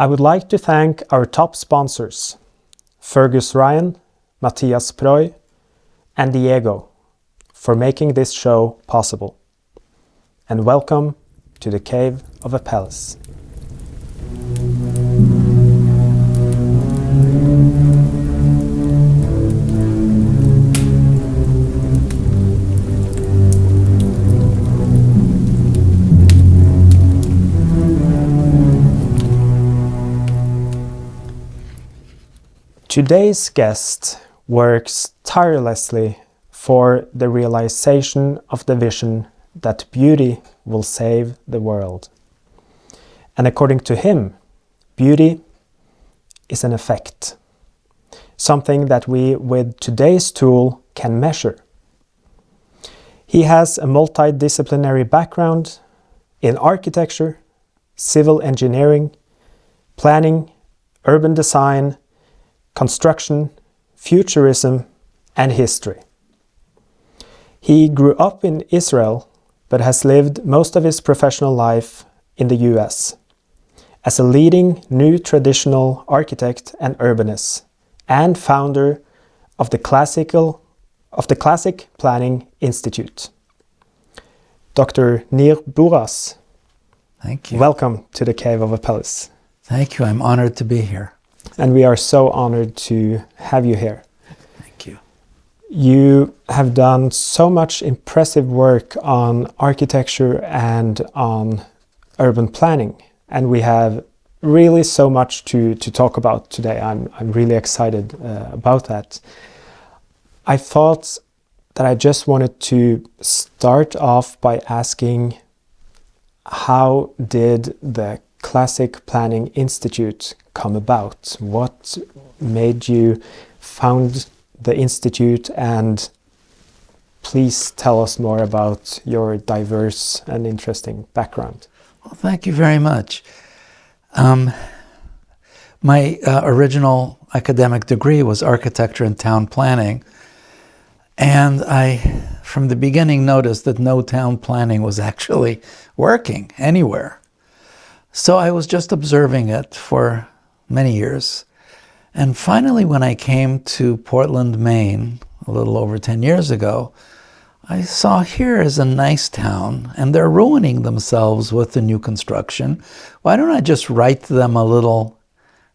I would like to thank our top sponsors, Fergus Ryan, Matthias Proy, and Diego, for making this show possible. And welcome to the Cave of a Palace. Today's guest works tirelessly for the realization of the vision that beauty will save the world. And according to him, beauty is an effect, something that we with today's tool can measure. He has a multidisciplinary background in architecture, civil engineering, planning, urban design, construction, futurism, and history. He grew up in Israel, but has lived most of his professional life in the US as a leading new traditional architect and urbanist, and founder of the Classic Planning Institute. Dr. Nir Buras. Thank you. Welcome to the Cave of a Palace. Thank you. I'm honored to be here. And we are so honored to have you here. Thank you. You have done so much impressive work on architecture and on urban planning, and we have really so much to talk about today. I'm really excited about that. I thought that I just wanted to start off by asking, how did the Classic Planning Institute come about? What made you found the institute, and please tell us more about your diverse and interesting background. Well, thank you very much. My original academic degree was architecture and town planning, and I, from the beginning, noticed that no town planning was actually working anywhere. So I was just observing it for many years. And finally, when I came to Portland, Maine, a little over 10 years ago, I saw here is a nice town, and they're ruining themselves with the new construction. Why don't I just write them a little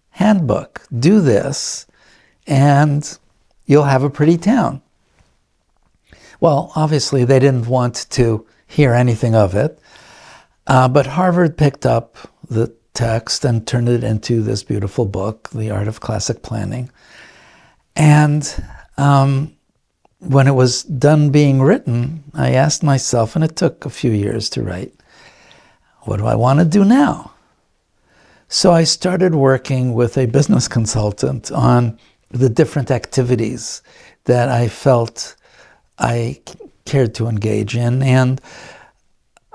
handbook? Do this, and you'll have a pretty town. Well, obviously, they didn't want to hear anything of it. But Harvard picked up the text and turned it into this beautiful book, The Art of Classic Planning. And when it was done being written, I asked myself, and it took a few years to write, what do I want to do now? So I started working with a business consultant on the different activities that I felt I cared to engage in. And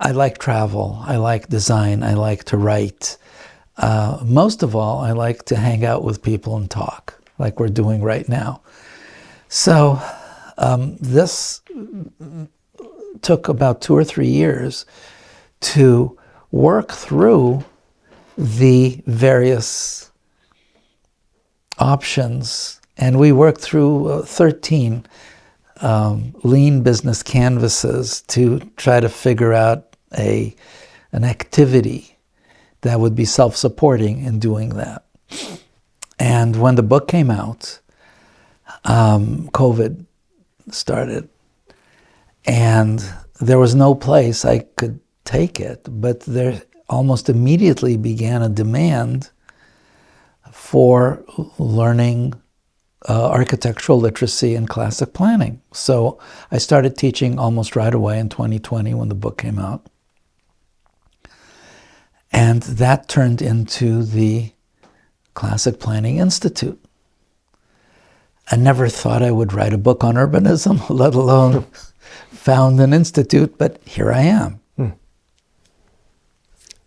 I like travel, I like design, I like to write. Most of all, I like to hang out with people and talk, like we're doing right now. So this took about 2 or 3 years to work through the various options. And we worked through 13 lean business canvases to try to figure out an activity that would be self-supporting in doing that. And when the book came out, COVID started, and there was no place I could take it, but there almost immediately began a demand for learning architectural literacy and classic planning. So I started teaching almost right away in 2020 when the book came out. And that turned into the Classic Planning Institute. I never thought I would write a book on urbanism, let alone found an institute, but here I am.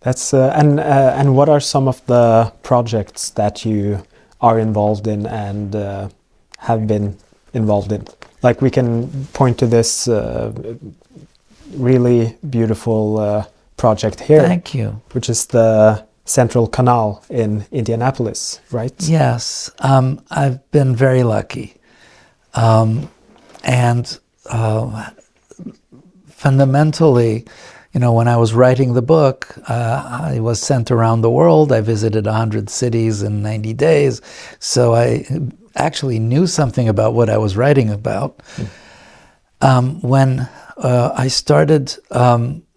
That's and what are some of the projects that you are involved in and have been involved in? Like, we can point to this really beautiful project here. Thank you. Which is the Central Canal in Indianapolis, right? Yes, I've been very lucky. And fundamentally, when I was writing the book, I was sent around the world. I visited 100 cities in 90 days. So I actually knew something about what I was writing about. When I started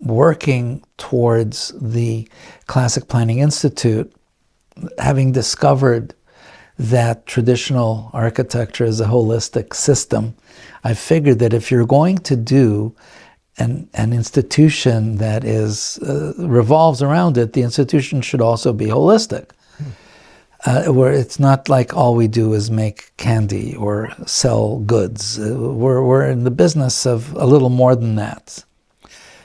working towards the Classic Planning Institute, having discovered that traditional architecture is a holistic system, I figured that if you're going to do an institution that is revolves around it, the institution should also be holistic. Where it's not like all we do is make candy or sell goods. We're in the business of a little more than that.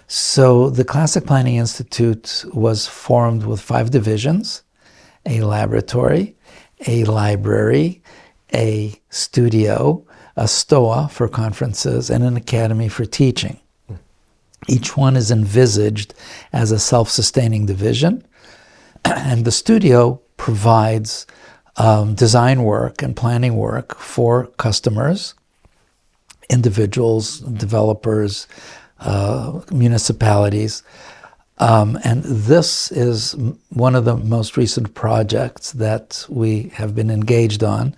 So the Classic Planning Institute was formed with 5 divisions: a laboratory, a library, a studio, a STOA for conferences, and an academy for teaching. Each one is envisaged as a self-sustaining division, and the studio provides design work and planning work for customers, individuals, developers, municipalities. And this is one of the most recent projects that we have been engaged on.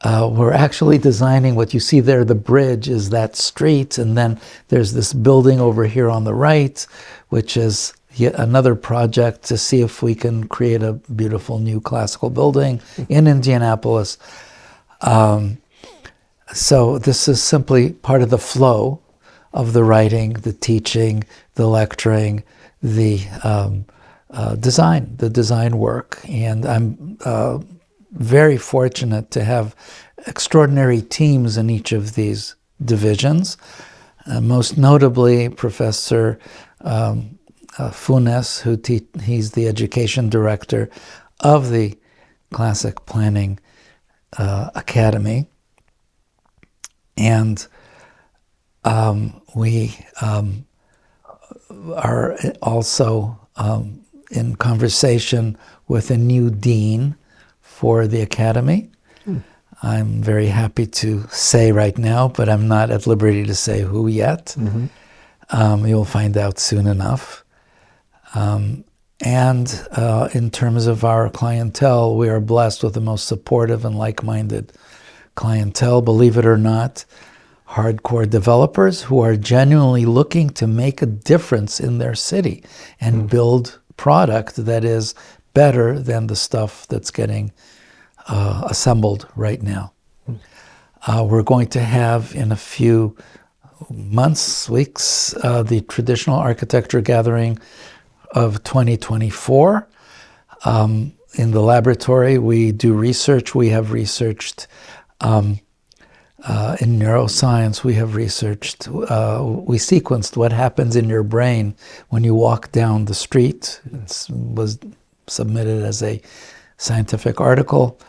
We're actually designing what you see there, the bridge is that street, and then there's this building over here on the right, which is yet another project to see if we can create a beautiful new classical building in Indianapolis. So this is simply part of the flow of the writing, the teaching, the lecturing, the design work. And I'm very fortunate to have extraordinary teams in each of these divisions. Most notably, Professor Funes, he's the education director of the Classic Planning Academy. And we are also in conversation with a new dean for the academy. I'm very happy to say right now, but I'm not at liberty to say who yet. You'll find out soon enough. And in terms of our clientele, we are blessed with the most supportive and like-minded clientele, believe it or not. Hardcore developers who are genuinely looking to make a difference in their city and build product that is better than the stuff that's getting assembled right now. We're going to have in a few months, weeks, the traditional architecture gathering of 2024. In the laboratory, we do research. We have researched in neuroscience, we have researched, we sequenced what happens in your brain when you walk down the street. It was submitted as a scientific article.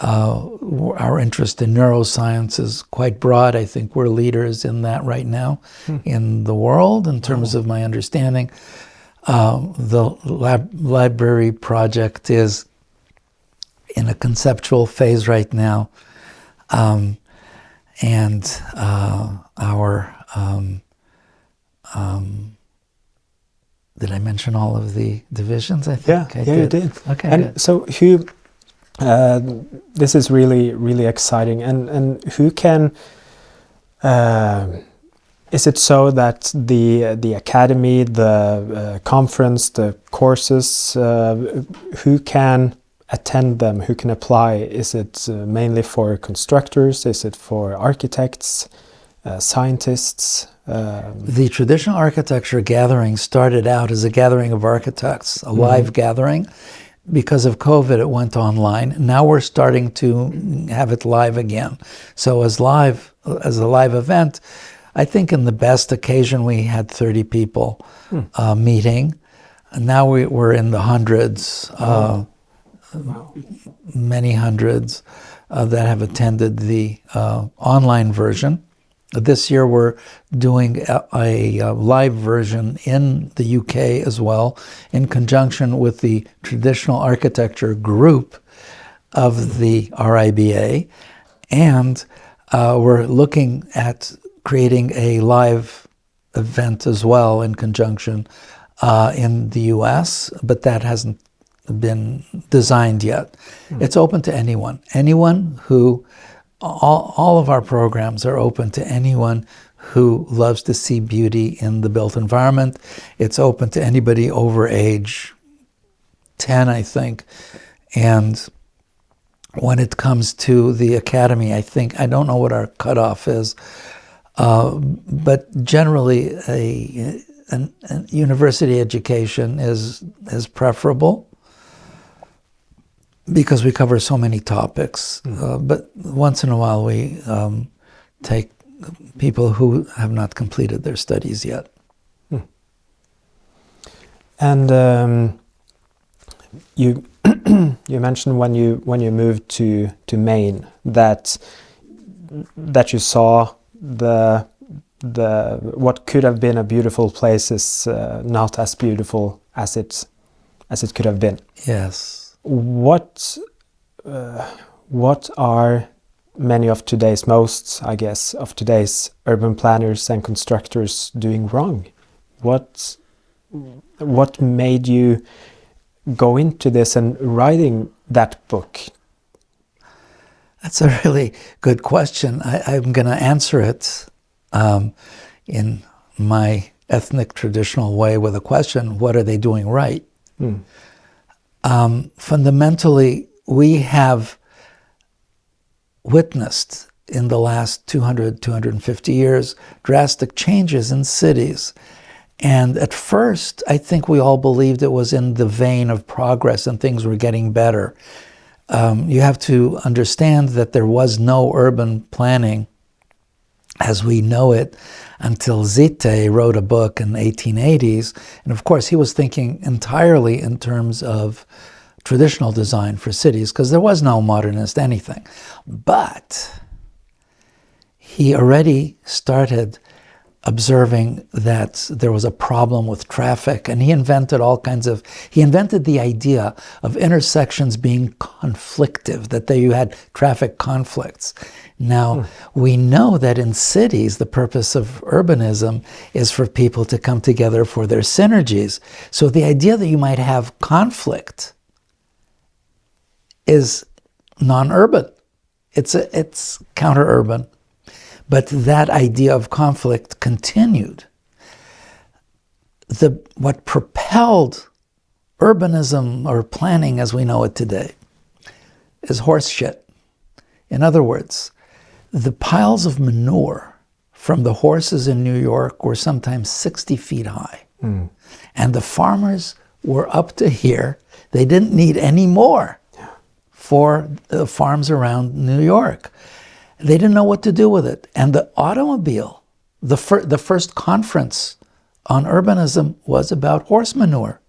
Our interest in neuroscience is quite broad. I think we're leaders in that right now in the world in terms of my understanding. The library project is in a conceptual phase right now. And our, did I mention all of the divisions? I think I did. You did. Okay. And good. so who, this is really, really exciting. And who can, is it so that the academy, the conference, the courses, who can attend them, who can apply? Is it mainly for constructors? Is it for architects, scientists? The traditional architecture gathering started out as a gathering of architects, a live gathering. Because of COVID, it went online. Now we're starting to have it live again. So as a live event, I think in the best occasion we had 30 people meeting. Now we're in the hundreds. Many hundreds that have attended the online version. This year we're doing a live version in the UK as well, in conjunction with the traditional architecture group of the RIBA. And we're looking at creating a live event as well in conjunction in the US, but that hasn't been designed yet. It's open to anyone. Anyone who, all of our programs are open to anyone who loves to see beauty in the built environment. It's open to anybody over age 10, I think. And when it comes to the academy, I don't know what our cutoff is, but generally a university education is preferable because we cover so many topics. But once in a while we take people who have not completed their studies yet. And you you mentioned when you moved to Maine that you saw the what could have been a beautiful place is not as beautiful as it could have been. Yes. What are many of today's of today's urban planners and constructors doing wrong? What made you go into this and writing that book? That's a really good question. I'm going to answer it in my ethnic traditional way with a question: what are they doing right? Fundamentally, we have witnessed in the last 250 years drastic changes in cities. And at first, I think we all believed it was in the vein of progress and things were getting better. You have to understand that there was no urban planning as we know it until Cité wrote a book in the 1880s. And of course, he was thinking entirely in terms of traditional design for cities because there was no modernist anything. But he already started observing that there was a problem with traffic, and he invented the idea of intersections being conflictive, that you had traffic conflicts. Now, we know that in cities, the purpose of urbanism is for people to come together for their synergies. So the idea that you might have conflict is non-urban. It's counter-urban. But that idea of conflict continued. What propelled urbanism or planning as we know it today is horseshit. In other words, the piles of manure from the horses in New York were sometimes 60 feet high. And the farmers were up to here. They didn't need any more for the farms around New York. They didn't know what to do with it. And the automobile, the first conference on urbanism was about horse manure.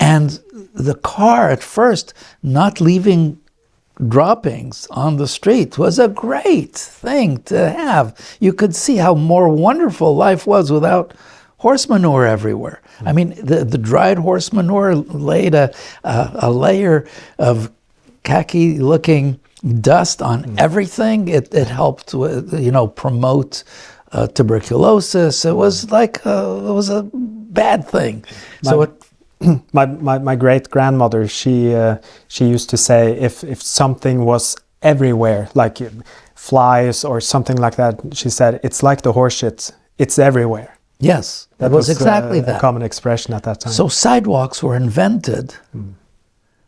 And the car at first not leaving droppings on the street was a great thing to have. You could see how more wonderful life was without horse manure everywhere. I mean, the dried horse manure laid a layer of khaki-looking dust on everything. It helped, promote tuberculosis. It was like it was a bad thing. My great grandmother, she used to say if something was everywhere, like flies or something like that, she said it's like the horseshit. It's everywhere. Yes, that was exactly that. A common expression at that time. So sidewalks were invented.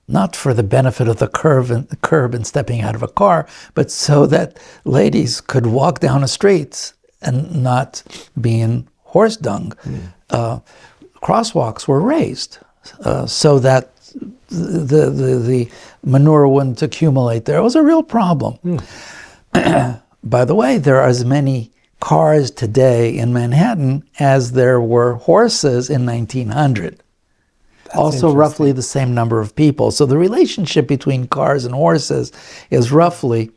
Not for the benefit of the curb and stepping out of a car, but so that ladies could walk down a street and not be in horse dung. Crosswalks were raised so that the manure wouldn't accumulate there. It was a real problem. By the way, there are as many cars today in Manhattan as there were horses in 1900. Also roughly the same number of people. So the relationship between cars and horses is roughly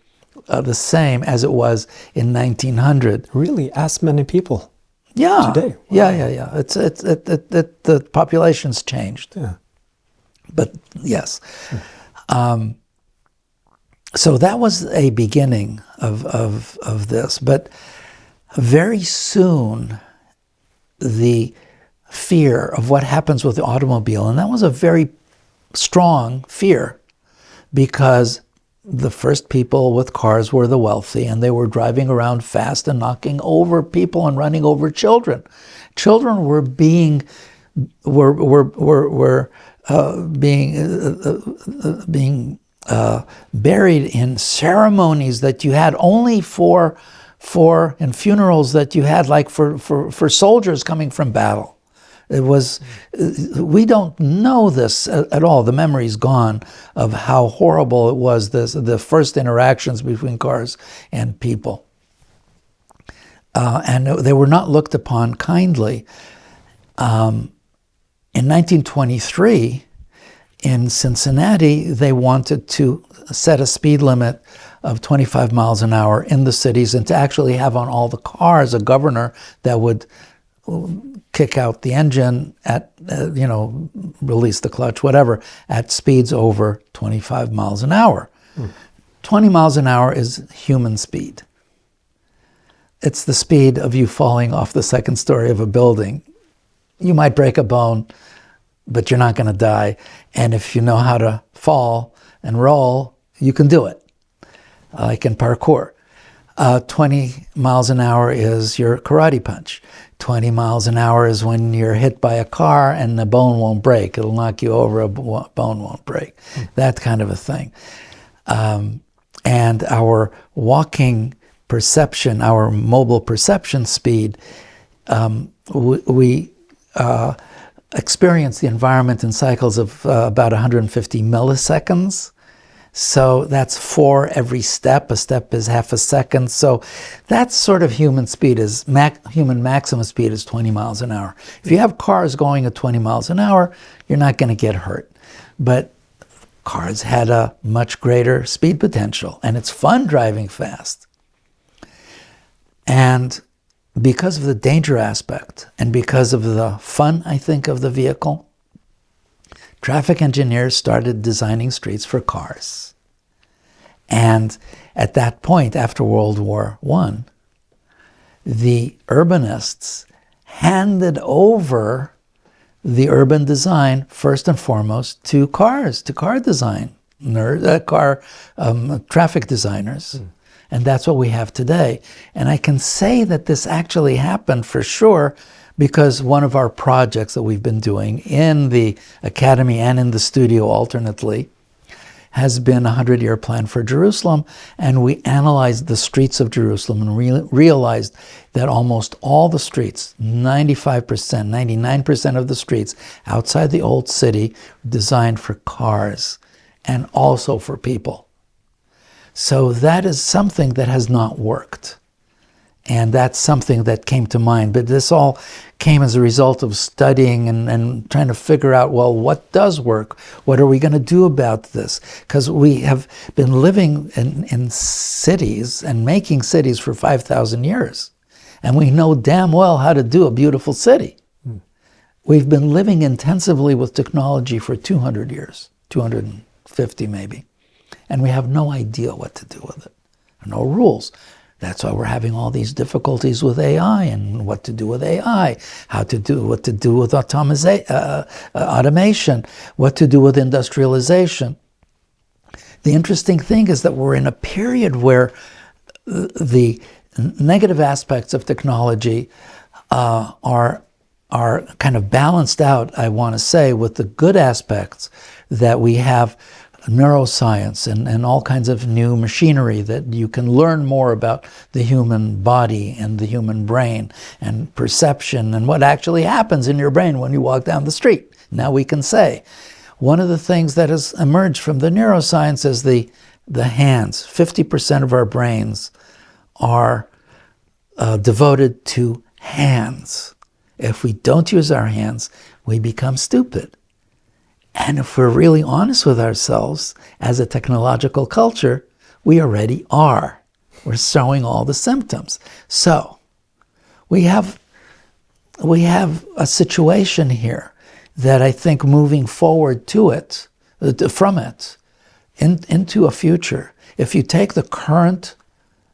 the same as it was in 1900. Really, as many people Yeah. today? Wow. Yeah. The population's changed. Yeah. But yes. So that was a beginning of this. But very soon, the fear of what happens with the automobile, and that was a very strong fear, because the first people with cars were the wealthy, and they were driving around fast and knocking over people and running over children. Children were being buried in ceremonies that you had only for and funerals that you had like for soldiers coming from battle. It was, we don't know this at all. The memory's gone of how horrible it was, the first interactions between cars and people. And they were not looked upon kindly. In 1923, in Cincinnati, they wanted to set a speed limit of 25 miles an hour in the cities, and to actually have on all the cars a governor that would kick out the engine at, release the clutch, whatever, at speeds over 25 miles an hour. 20 miles an hour is human speed. It's the speed of you falling off the second story of a building. You might break a bone, but you're not going to die. And if you know how to fall and roll, you can do it, like in parkour. 20 miles an hour is your karate punch. 20 miles an hour is when you're hit by a car and the bone won't break. It'll knock you over, a bone won't break. That kind of a thing. And our walking perception, our mobile perception speed, we experience the environment in cycles of about 150 milliseconds. So that's 4 every step. A step is half a second. So that's sort of human speed. Human maximum speed is 20 miles an hour. If you have cars going at 20 miles an hour, you're not going to get hurt. But cars had a much greater speed potential, and it's fun driving fast. And because of the danger aspect, and because of the fun, I think, of the vehicle, traffic engineers started designing streets for cars. And at that point, after World War I, the urbanists handed over the urban design, first and foremost, to cars, to car design, traffic designers. And that's what we have today. And I can say that this actually happened for sure, because one of our projects that we've been doing in the academy and in the studio alternately has been a 100-year plan for Jerusalem. And we analyzed the streets of Jerusalem and realized that almost all the streets, 95%, 99% of the streets outside the old city, were designed for cars and also for people. So that is something that has not worked. And that's something that came to mind. But this all came as a result of studying and trying to figure out, well, what does work? What are we going to do about this? Because we have been living in cities and making cities for 5,000 years. And we know damn well how to do a beautiful city. We've been living intensively with technology for 200 years, 250 maybe. And we have no idea what to do with it. No rules. That's why we're having all these difficulties with AI and what to do with AI, what to do with automation, what to do with industrialization. The interesting thing is that we're in a period where the negative aspects of technology are kind of balanced out, I want to say, with the good aspects that we have. Neuroscience and all kinds of new machinery that you can learn more about the human body and the human brain and perception and what actually happens in your brain when you walk down the street. Now we can say. One of the things that has emerged from the neuroscience is the hands. 50% of our brains are devoted to hands. If we don't use our hands, we become stupid. And if we're really honest with ourselves as a technological culture, We already are. We're showing all the symptoms. So we have a situation here that I think moving forward to it, from it, into a future, if you take the current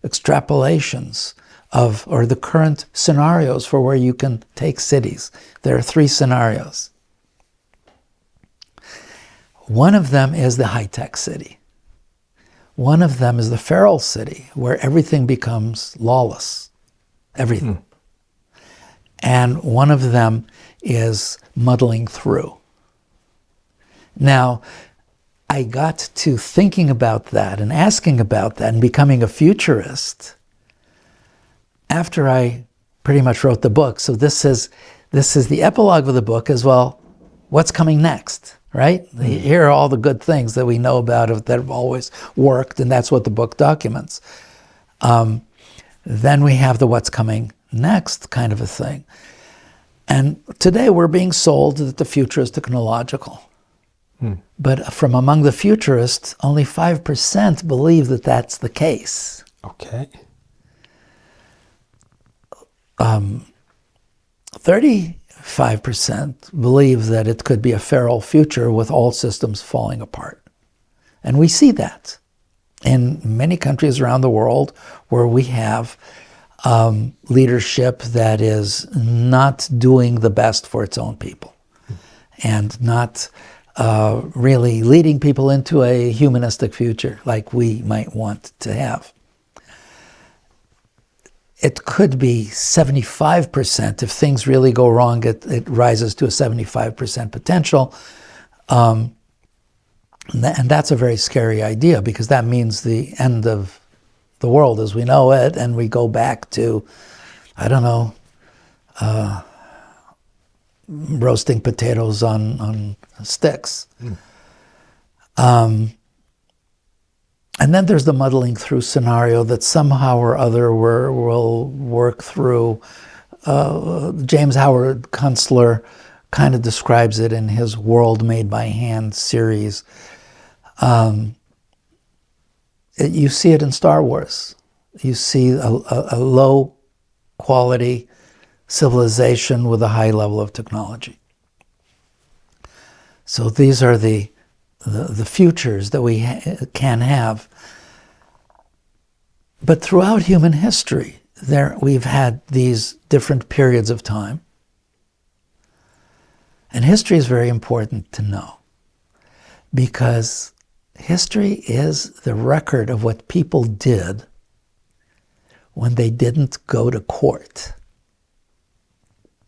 extrapolations of, or the current scenarios for where you can take cities, there are 3 scenarios. One of them is the high-tech city. One of them is the feral city, where everything becomes lawless. Everything. And one of them is muddling through. Now, I got to thinking about that and asking about that and becoming a futurist after I pretty much wrote the book. So this is the epilogue of the book as well. What's coming next, right? Here are all the good things that we know about it that have always worked, and that's what the book documents. Then we have the what's coming next kind of a thing. And today we're being sold that the future is technological. But from among the futurists, only 5% believe that that's the case. Okay. 35% believe that it could be a feral future with all systems falling apart. And we see that in many countries around the world where we have leadership that is not doing the best for its own people and not really leading people into a humanistic future like we might want to have. It could be 75%. If things really go wrong, it rises to a 75% potential. And that's a very scary idea, because that means the end of the world as we know it, and we go back to, I don't know, roasting potatoes on sticks. And then there's the muddling through scenario that somehow or other will work through. James Howard Kunstler kind of describes it in his World Made by Hand series. You see it in Star Wars. You see a low quality civilization with a high level of technology. So these are the futures that we can have. But throughout human history, we've had these different periods of time. And history is very important to know, because history is the record of what people did when they didn't go to court.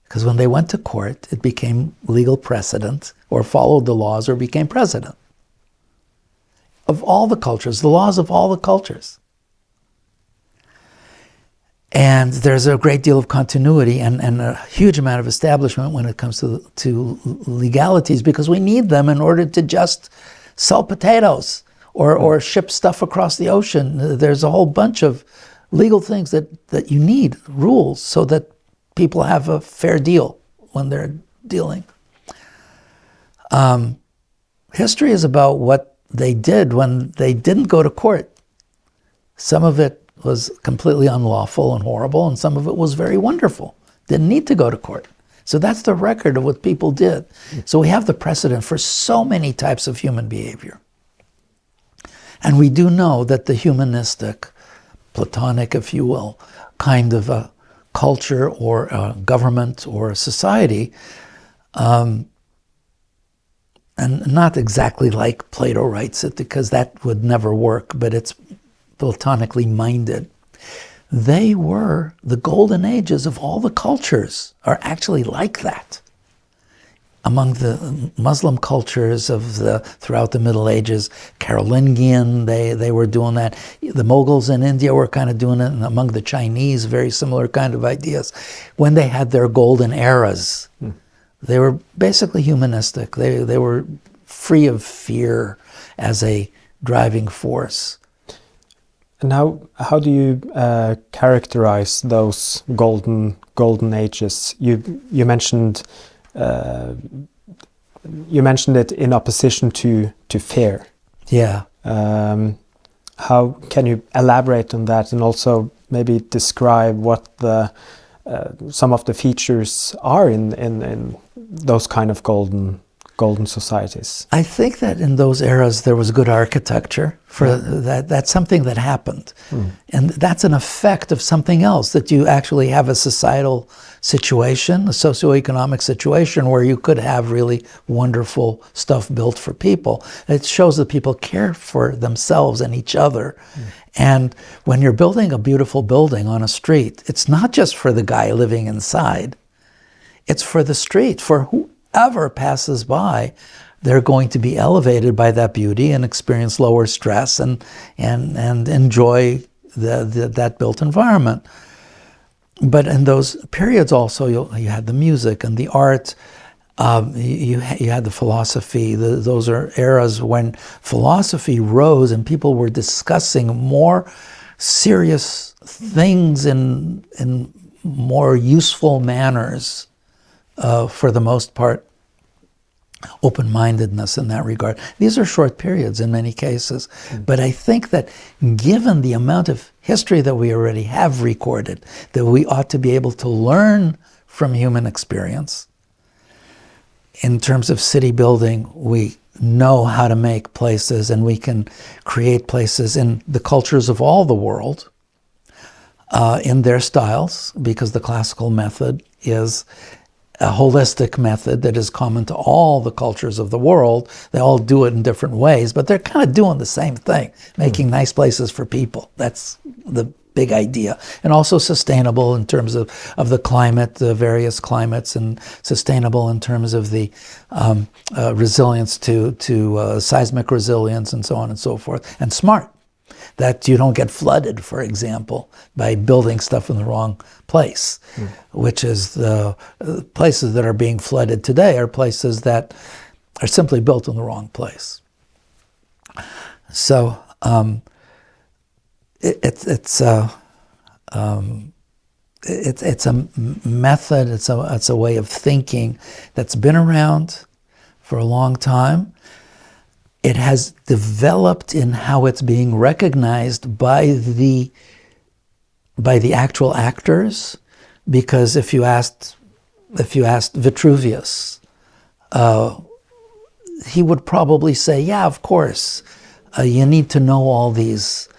Because when they went to court, it became legal precedent, or followed the laws, or became precedent. Of all the cultures, the laws of all the cultures. And there's a great deal of continuity and a huge amount of establishment when it comes to legalities, because we need them in order to just sell potatoes or ship stuff across the ocean. There's a whole bunch of legal things that you need, rules, so that people have a fair deal when they're dealing. History is about what they did when they didn't go to court. Some of it was completely unlawful and horrible, and some of it was very wonderful. Didn't need to go to court. So that's the record of what people did. So we have the precedent for so many types of human behavior. And we do know that the humanistic, Platonic, if you will, kind of a culture or a government or a society, and not exactly like Plato writes it, because that would never work, but it's Platonically minded. They were the golden ages of all the cultures, are actually like that. Among the Muslim cultures throughout the Middle Ages, Carolingian, they were doing that. The Mughals in India were kind of doing it, and among the Chinese, very similar kind of ideas. When they had their golden eras, they were basically humanistic. They were free of fear as a driving force. And how do you characterize those golden ages? You mentioned it in opposition to fear. Yeah. how can you elaborate on that, and also maybe describe what the some of the features are in those kind of golden societies? I think that in those eras there was good architecture. That's something that happened. And that's an effect of something else, that you actually have a societal situation, a socioeconomic situation where you could have really wonderful stuff built for people. It shows that people care for themselves and each other. And when you're building a beautiful building on a street, it's not just for the guy living inside. It's for the street, for whoever passes by. They're going to be elevated by that beauty and experience lower stress and enjoy that built environment. But in those periods also, you had the music and the art. You had the philosophy. Those are eras when philosophy rose and people were discussing more serious things in more useful manners, for the most part. Open-mindedness in that regard. These are short periods in many cases, but I think that given the amount of history that we already have recorded, that we ought to be able to learn from human experience. In terms of city building, we know how to make places, and we can create places in the cultures of all the world, in their styles, because the classical method is a holistic method that is common to all the cultures of the world. They all do it in different ways, but they're kind of doing the same thing, making nice places for people. That's the big idea. And also sustainable in terms of the climate, the various climates, and sustainable in terms of the resilience to seismic resilience and so on and so forth. And smart, that you don't get flooded, for example, by building stuff in the wrong place, which is the places that are being flooded today are places that are simply built in the wrong place. So it's a method, it's a way of thinking that's been around for a long time. It has developed in how it's being recognized by the actual actors, because if you asked Vitruvius, he would probably say, yeah, of course, you need to know all these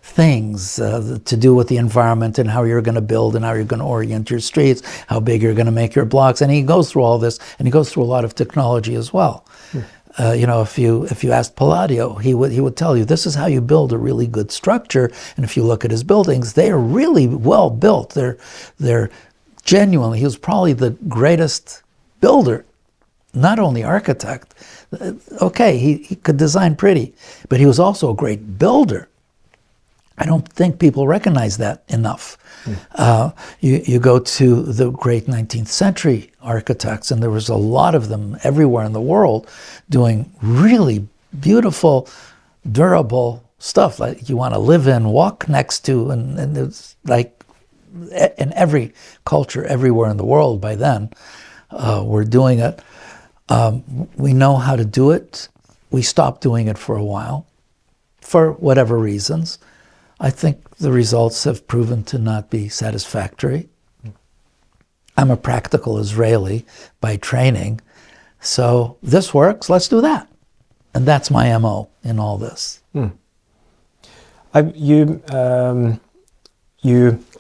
things to do with the environment and how you're going to build and how you're going to orient your streets, how big you're going to make your blocks. And he goes through all this, and he goes through a lot of technology as well. If you asked Palladio, he would tell you this is how you build a really good structure. And if you look at his buildings, they are really well built. They're genuinely. He was probably the greatest builder, not only architect. Okay, he could design pretty, but he was also a great builder. I don't think people recognize that enough. You go to the great 19th century architects, and there was a lot of them everywhere in the world doing really beautiful, durable stuff like you want to live in, walk next to, and it's like in every culture everywhere in the world by then, we're doing it. We know how to do it. We stopped doing it for a while, for whatever reasons. I think the results have proven to not be satisfactory. I'm a practical Israeli by training, so this works, let's do that. And that's my MO in all this. You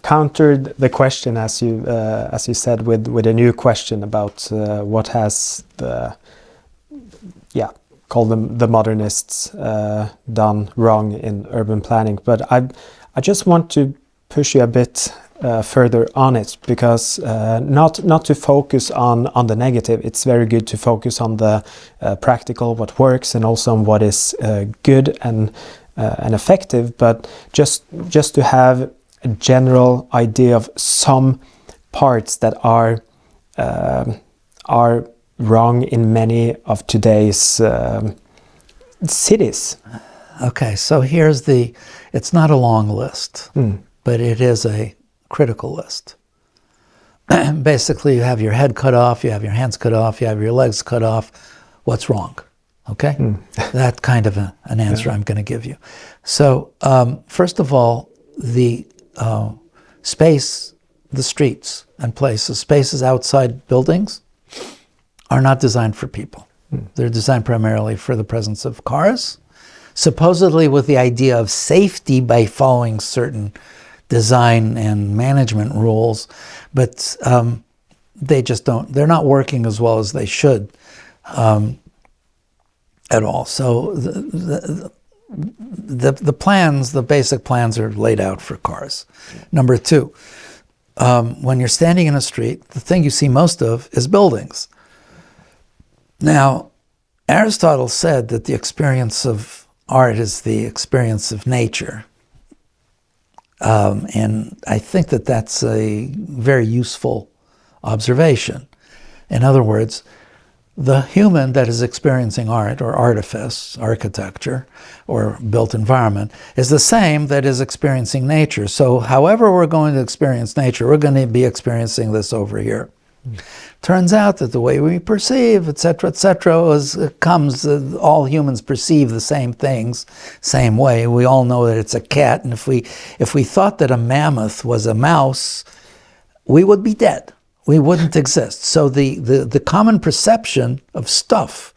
countered the question, as you said, with a new question about what has call them the modernists done wrong in urban planning. But I just want to push you a bit further on it, because not to focus on the negative. It's very good to focus on the practical, what works, and also on what is good and effective. But just to have a general idea of some parts that are wrong in many of today's cities. Okay, so it's not a long list, but it is a critical list. Basically, you have your head cut off, you have your hands cut off, you have your legs cut off. What's wrong? Okay? That kind of an answer I'm going to give you. So, first of all, the space, the streets and places, spaces outside buildings are not designed for people. They're designed primarily for the presence of cars, supposedly with the idea of safety by following certain design and management rules, but they just don't, they're not working as well as they should at all. So the plans, the basic plans are laid out for cars. Number two, when you're standing in a street, the thing you see most of is buildings. Now, Aristotle said that the experience of art is the experience of nature. And I think that that's a very useful observation. In other words, the human that is experiencing art or artifice, architecture, or built environment is the same that is experiencing nature. So however we're going to experience nature, we're going to be experiencing this over here. Turns out that the way we perceive, etc., all humans perceive the same things, same way. We all know that it's a cat, and if we thought that a mammoth was a mouse, we would be dead. We wouldn't exist. So the common perception of stuff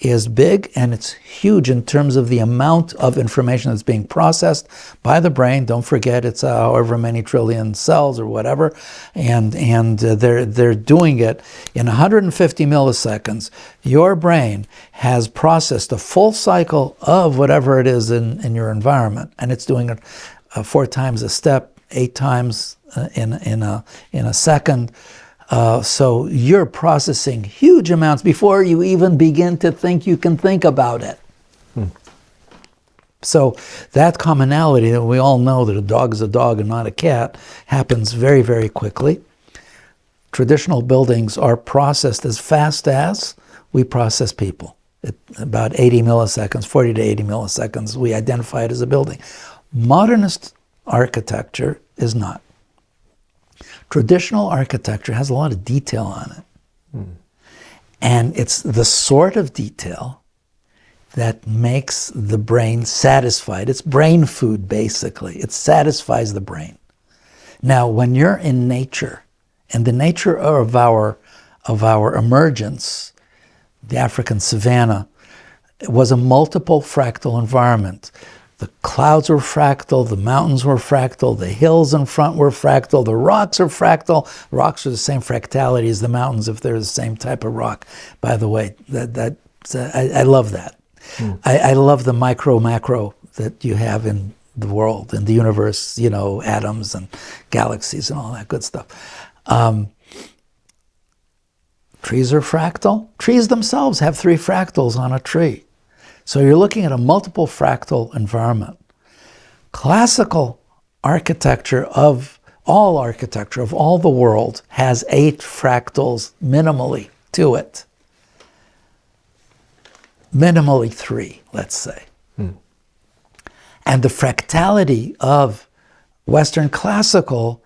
is big, and it's huge in terms of the amount of information that's being processed by the brain. Don't forget, it's however many trillion cells or whatever, and they're doing it in 150 milliseconds. Your brain has processed a full cycle of whatever it is in your environment, and it's doing it 4 times a step, 8 times in a second. So you're processing huge amounts before you even begin to think you can think about it. So that commonality that we all know that a dog is a dog and not a cat happens very, very quickly. Traditional buildings are processed as fast as we process people. At about 80 milliseconds, 40 to 80 milliseconds, we identify it as a building. Modernist architecture is not. Traditional architecture has a lot of detail on it. And it's the sort of detail that makes the brain satisfied. It's brain food, basically. It satisfies the brain. Now, when you're in nature, and the nature of our emergence, the African savanna, it was a multiple fractal environment. The clouds were fractal, the mountains were fractal, the hills in front were fractal, the rocks are fractal. Rocks are the same fractality as the mountains if they're the same type of rock. By the way, I love that. I love the micro-macro that you have in the world, in the universe, atoms and galaxies and all that good stuff. Trees are fractal. Trees themselves have 3 fractals on a tree. So you're looking at a multiple fractal environment. Classical architecture of all the world has 8 fractals minimally to it. Minimally 3, let's say. And the fractality of Western classical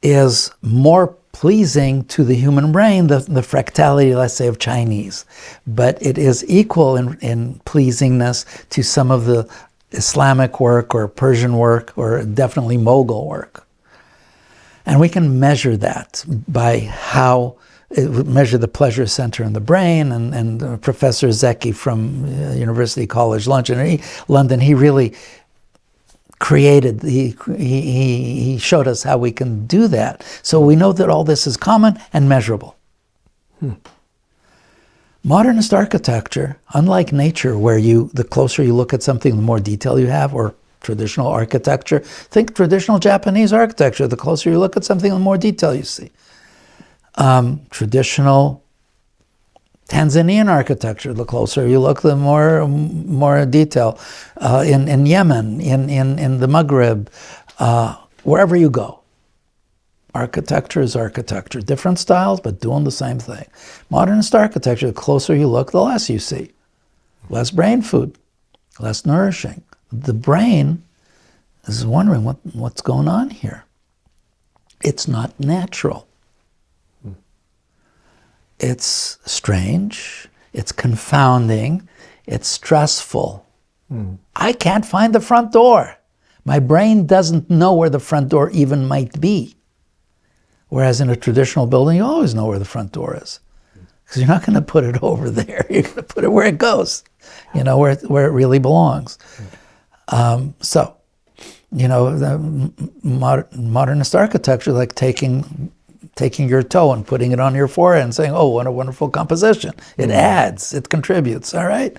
is more pleasing to the human brain, the fractality, let's say, of Chinese. But it is equal in pleasingness to some of the Islamic work or Persian work or definitely Mughal work. And we can measure that by how measure the pleasure center in the brain, and Professor Zeki from University College London, he really created, he showed us how we can do that. So we know that all this is common and measurable. Modernist architecture, unlike nature, where the closer you look at something, the more detail you have, or traditional architecture, think traditional Japanese architecture, the closer you look at something, the more detail you see. Traditional Tanzanian architecture, the closer you look, the more detail. In Yemen, in the Maghreb, wherever you go, architecture is architecture. Different styles, but doing the same thing. Modernist architecture, the closer you look, the less you see. Less brain food, less nourishing. The brain is wondering what's going on here. It's not natural. It's strange, it's confounding, It's stressful. I can't find the front door. My brain doesn't know where the front door even might be. Whereas in a traditional building, you always know where the front door is. Because you're not going to put it over there. You're going to put it where it goes, you know, where it really belongs. So, you know, the modernist architecture, like taking your toe and putting it on your forehead and saying, oh, what a wonderful composition. It adds, it contributes, all right?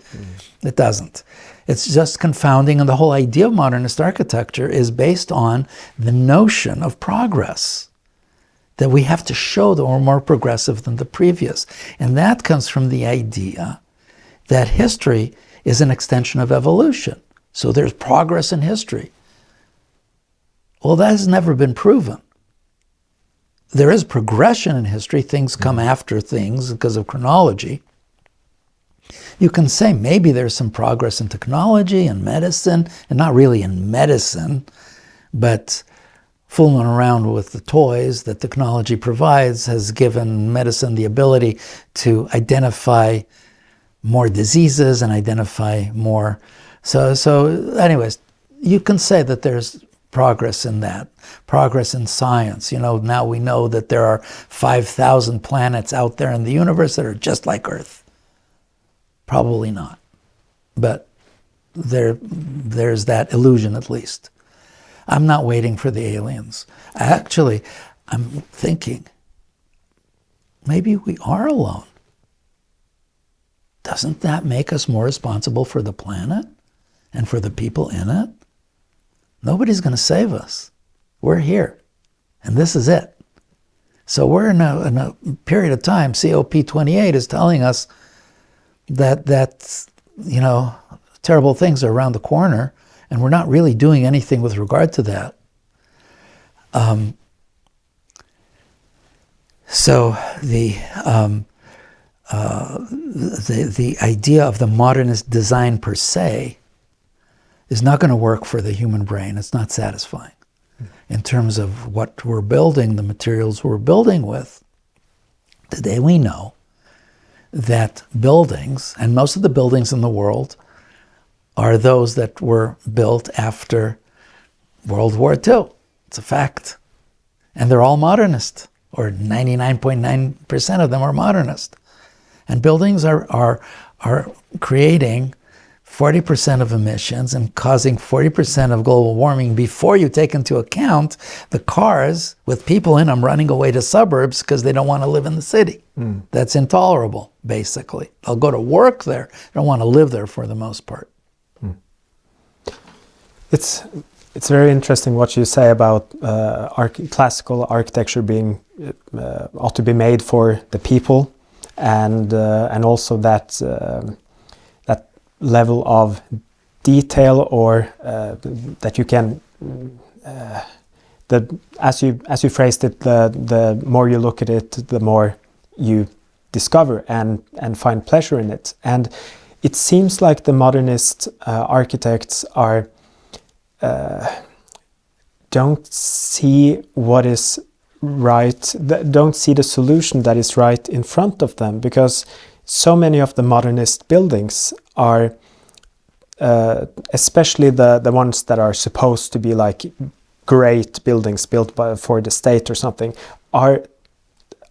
It doesn't. It's just confounding, and the whole idea of modernist architecture is based on the notion of progress, that we have to show that we're more progressive than the previous. And that comes from the idea that history is an extension of evolution. So there's progress in history. Well, that has never been proven. There is progression in history. Things come after things because of chronology. You can say maybe there's some progress in technology and medicine, and not really in medicine, but fooling around with the toys that technology provides has given medicine the ability to identify more diseases and identify more. So anyways, you can say that there's progress in that, progress in science. You know, now we know that there are 5,000 planets out there in the universe that are just like Earth. Probably not, but there's that illusion at least. I'm not waiting for the aliens. Actually, I'm thinking, maybe we are alone. Doesn't that make us more responsible for the planet and for the people in it? Nobody's going to save us. We're here, and this is it. So we're in a period of time. COP28 is telling us that you know, terrible things are around the corner, and we're not really doing anything with regard to that. So the idea of the modernist design per se is not going to work for the human brain. It's not satisfying in terms of what we're building, the materials we're building with. Today we know that buildings, and most of the buildings in the world, are those that were built after World War II. It's a fact. And they're all modernist, or 99.9% of them are modernist. And buildings are creating 40% of emissions and causing 40% of global warming before you take into account the cars with people in them running away to suburbs because they don't want to live in the city. That's intolerable, basically. They'll go to work there, they don't want to live there for the most part. It's very interesting what you say about classical architecture being ought to be made for the people, and also that that level of detail, or that you can as you phrased it, the more you look at it, the more you discover and find pleasure in it. And it seems like the modernist architects are don't see what is right, don't see the solution that is right in front of them, because so many of the modernist buildings are, especially the ones that are supposed to be like great buildings built for the state or something, are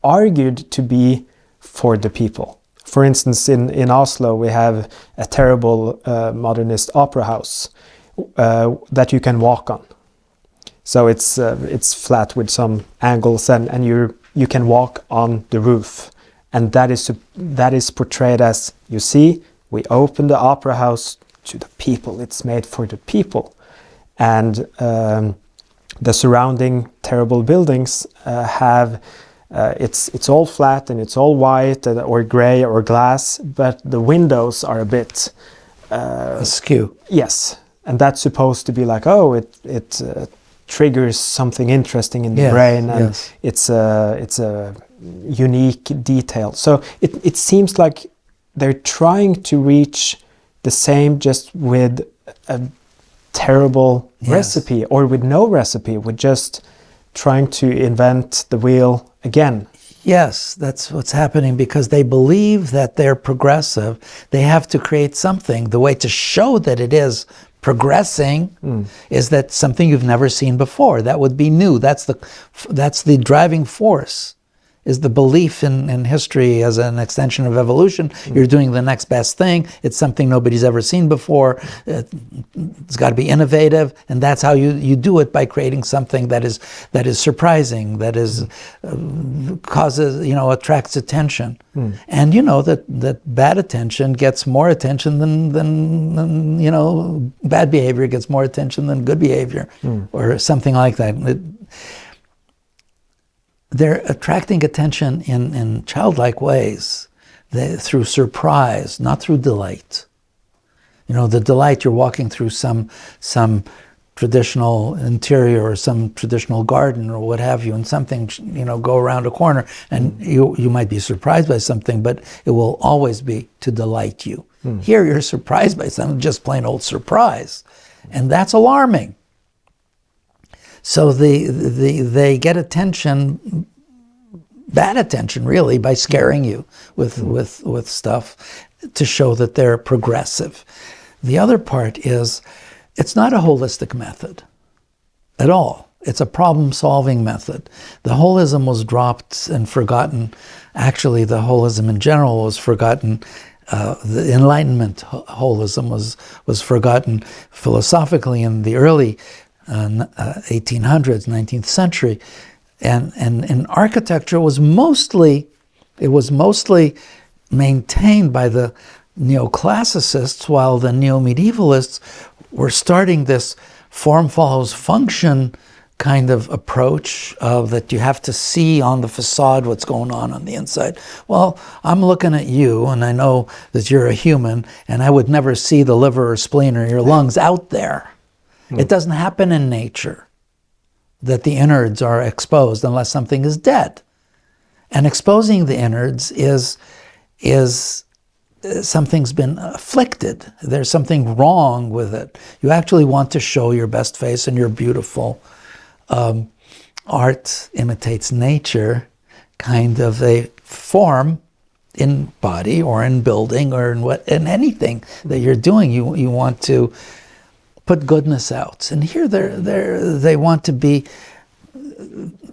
argued to be for the people. For instance, in Oslo we have a terrible modernist opera house that you can walk on. So it's flat with some angles, and you can walk on the roof, and that is portrayed as, you see, we open the opera house to the people. It's made for the people, and the surrounding terrible buildings have it's all flat and it's all white or gray or glass, but the windows are a bit askew. Yes, and that's supposed to be like, oh, it triggers something interesting in the brain, and it's a unique detail. So it seems like they're trying to reach the same, just with a terrible recipe, or with no recipe, with just trying to invent the wheel again. Yes, that's what's happening, because they believe that they're progressive. They have to create something. The way to show that it is progressing is that something you've never seen before. That would be new. That's the driving force, is the belief in history as an extension of evolution. You're doing the next best thing. It's something nobody's ever seen before. It's got to be innovative, and that's how you do it, by creating something that is surprising, that is causes, attracts attention. And you know that bad attention gets more attention than bad behavior gets more attention than good behavior, or something like that. They're attracting attention in childlike ways, through surprise, not through delight. The delight, you're walking through some traditional interior or some traditional garden or what have you, and something, go around a corner, and you might be surprised by something, but it will always be to delight you. Here you're surprised by something, just plain old surprise. And that's alarming. So they get attention, bad attention really, by scaring you with stuff to show that they're progressive. The other part is, it's not a holistic method at all. It's a problem-solving method. The holism was dropped and forgotten. Actually, the holism in general was forgotten. The Enlightenment holism was forgotten philosophically in the early 1800s, 19th century, and in architecture it was mostly maintained by the neoclassicists, while the neo-medievalists were starting this form follows function kind of approach, of that you have to see on the facade what's going on the inside. Well, I'm looking at you and I know that you're a human, and I would never see the liver or spleen or your lungs out there. It doesn't happen in nature that the innards are exposed unless something is dead. And exposing the innards is something's been afflicted. There's something wrong with it. You actually want to show your best face and you're beautiful. Art imitates nature, kind of a form in body or in building or in anything that you're doing. You want to put goodness out. And here they want to be,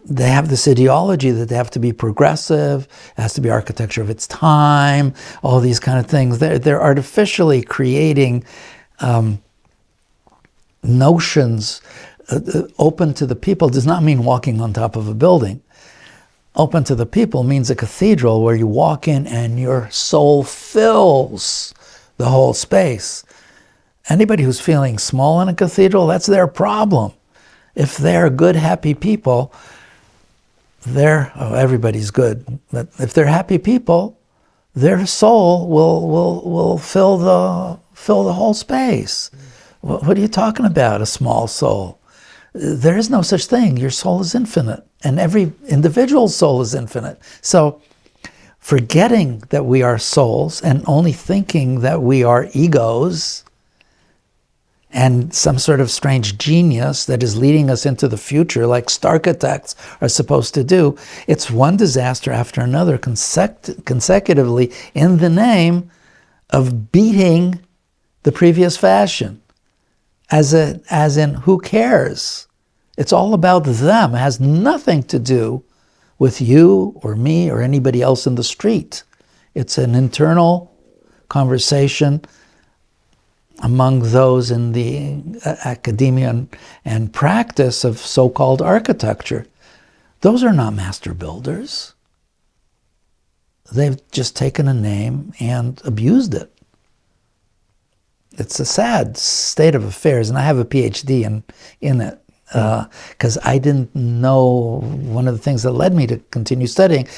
they have this ideology that they have to be progressive, it has to be architecture of its time, all these kind of things. They're artificially creating notions. Open to the people does not mean walking on top of a building. Open to the people means a cathedral where you walk in and your soul fills the whole space. Anybody who's feeling small in a cathedral, that's their problem. If they're good, happy people, everybody's good. But if they're happy people, their soul will fill the whole space. What are you talking about, a small soul? There is no such thing. Your soul is infinite, and every individual soul is infinite. So forgetting that we are souls and only thinking that we are egos and some sort of strange genius that is leading us into the future, like starchitects are supposed to do, it's one disaster after another consecutively in the name of beating the previous fashion. As in, who cares? It's all about them. It has nothing to do with you or me or anybody else in the street. It's an internal conversation among those in the academia and practice of so-called architecture. Those are not master builders. They've just taken a name and abused it. It's a sad state of affairs, and I have a PhD in it because I didn't know. One of the things that led me to continue studying,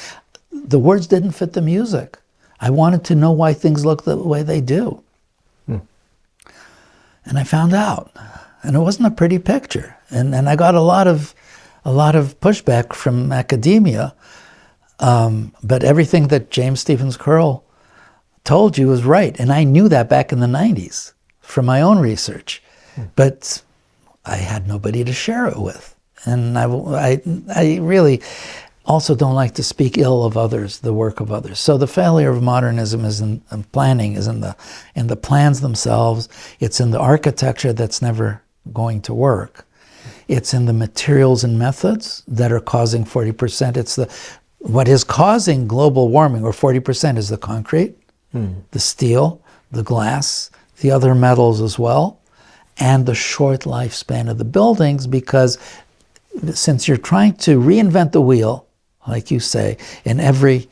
the words didn't fit the music. I wanted to know why things look the way they do. And I found out, and it wasn't a pretty picture. And I got a lot of pushback from academia, but everything that James Stephens Curl told you was right, and I knew that back in the 90s from my own research, but I had nobody to share it with. And I really, also don't like to speak ill of others, the work of others. So the failure of modernism is in planning, is in the plans themselves. It's in the architecture that's never going to work. It's in the materials and methods that are causing 40%. What is causing global warming, or 40%, is the concrete, the steel, the glass, the other metals as well, and the short lifespan of the buildings, because since you're trying to reinvent the wheel, like you say, in every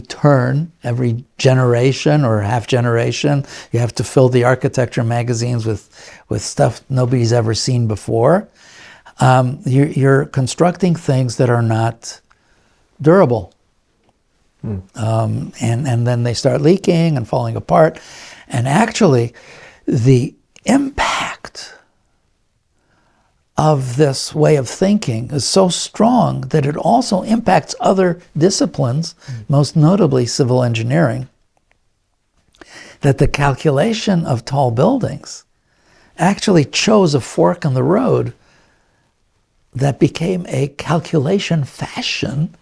turn, every generation or half generation, you have to fill the architecture magazines with stuff nobody's ever seen before. You're constructing things that are not durable. And then they start leaking and falling apart. And actually, the impact of this way of thinking is so strong that it also impacts other disciplines, most notably civil engineering, that the calculation of tall buildings actually chose a fork in the road that became a calculation fashion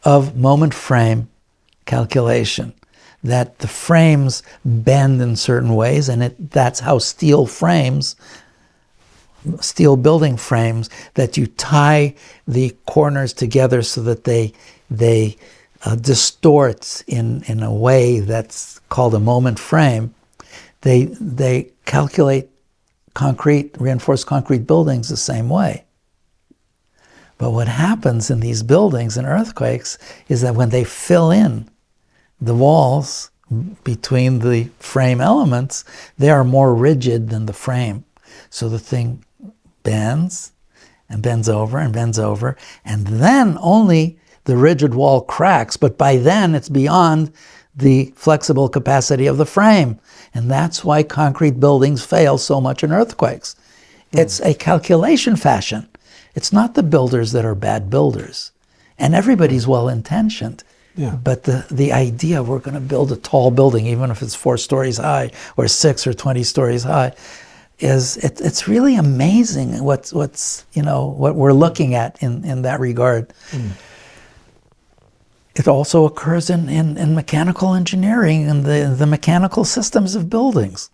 of moment frame calculation, that the frames bend in certain ways, and that's how steel building frames, that you tie the corners together so that they distort in a way that's called a moment frame. They calculate reinforced concrete buildings the same way. But what happens in these buildings in earthquakes is that when they fill in the walls between the frame elements, they are more rigid than the frame. So the thing bends and bends over and bends over, and then only the rigid wall cracks, but by then it's beyond the flexible capacity of the frame. And that's why concrete buildings fail so much in earthquakes. It's a calculation fashion. It's not the builders that are bad builders. And everybody's well-intentioned. Yeah. But the idea we're going to build a tall building, even if it's 4 stories high or 6 or 20 stories high, it's really amazing what we're looking at in that regard. It also occurs in mechanical engineering and the mechanical systems of buildings.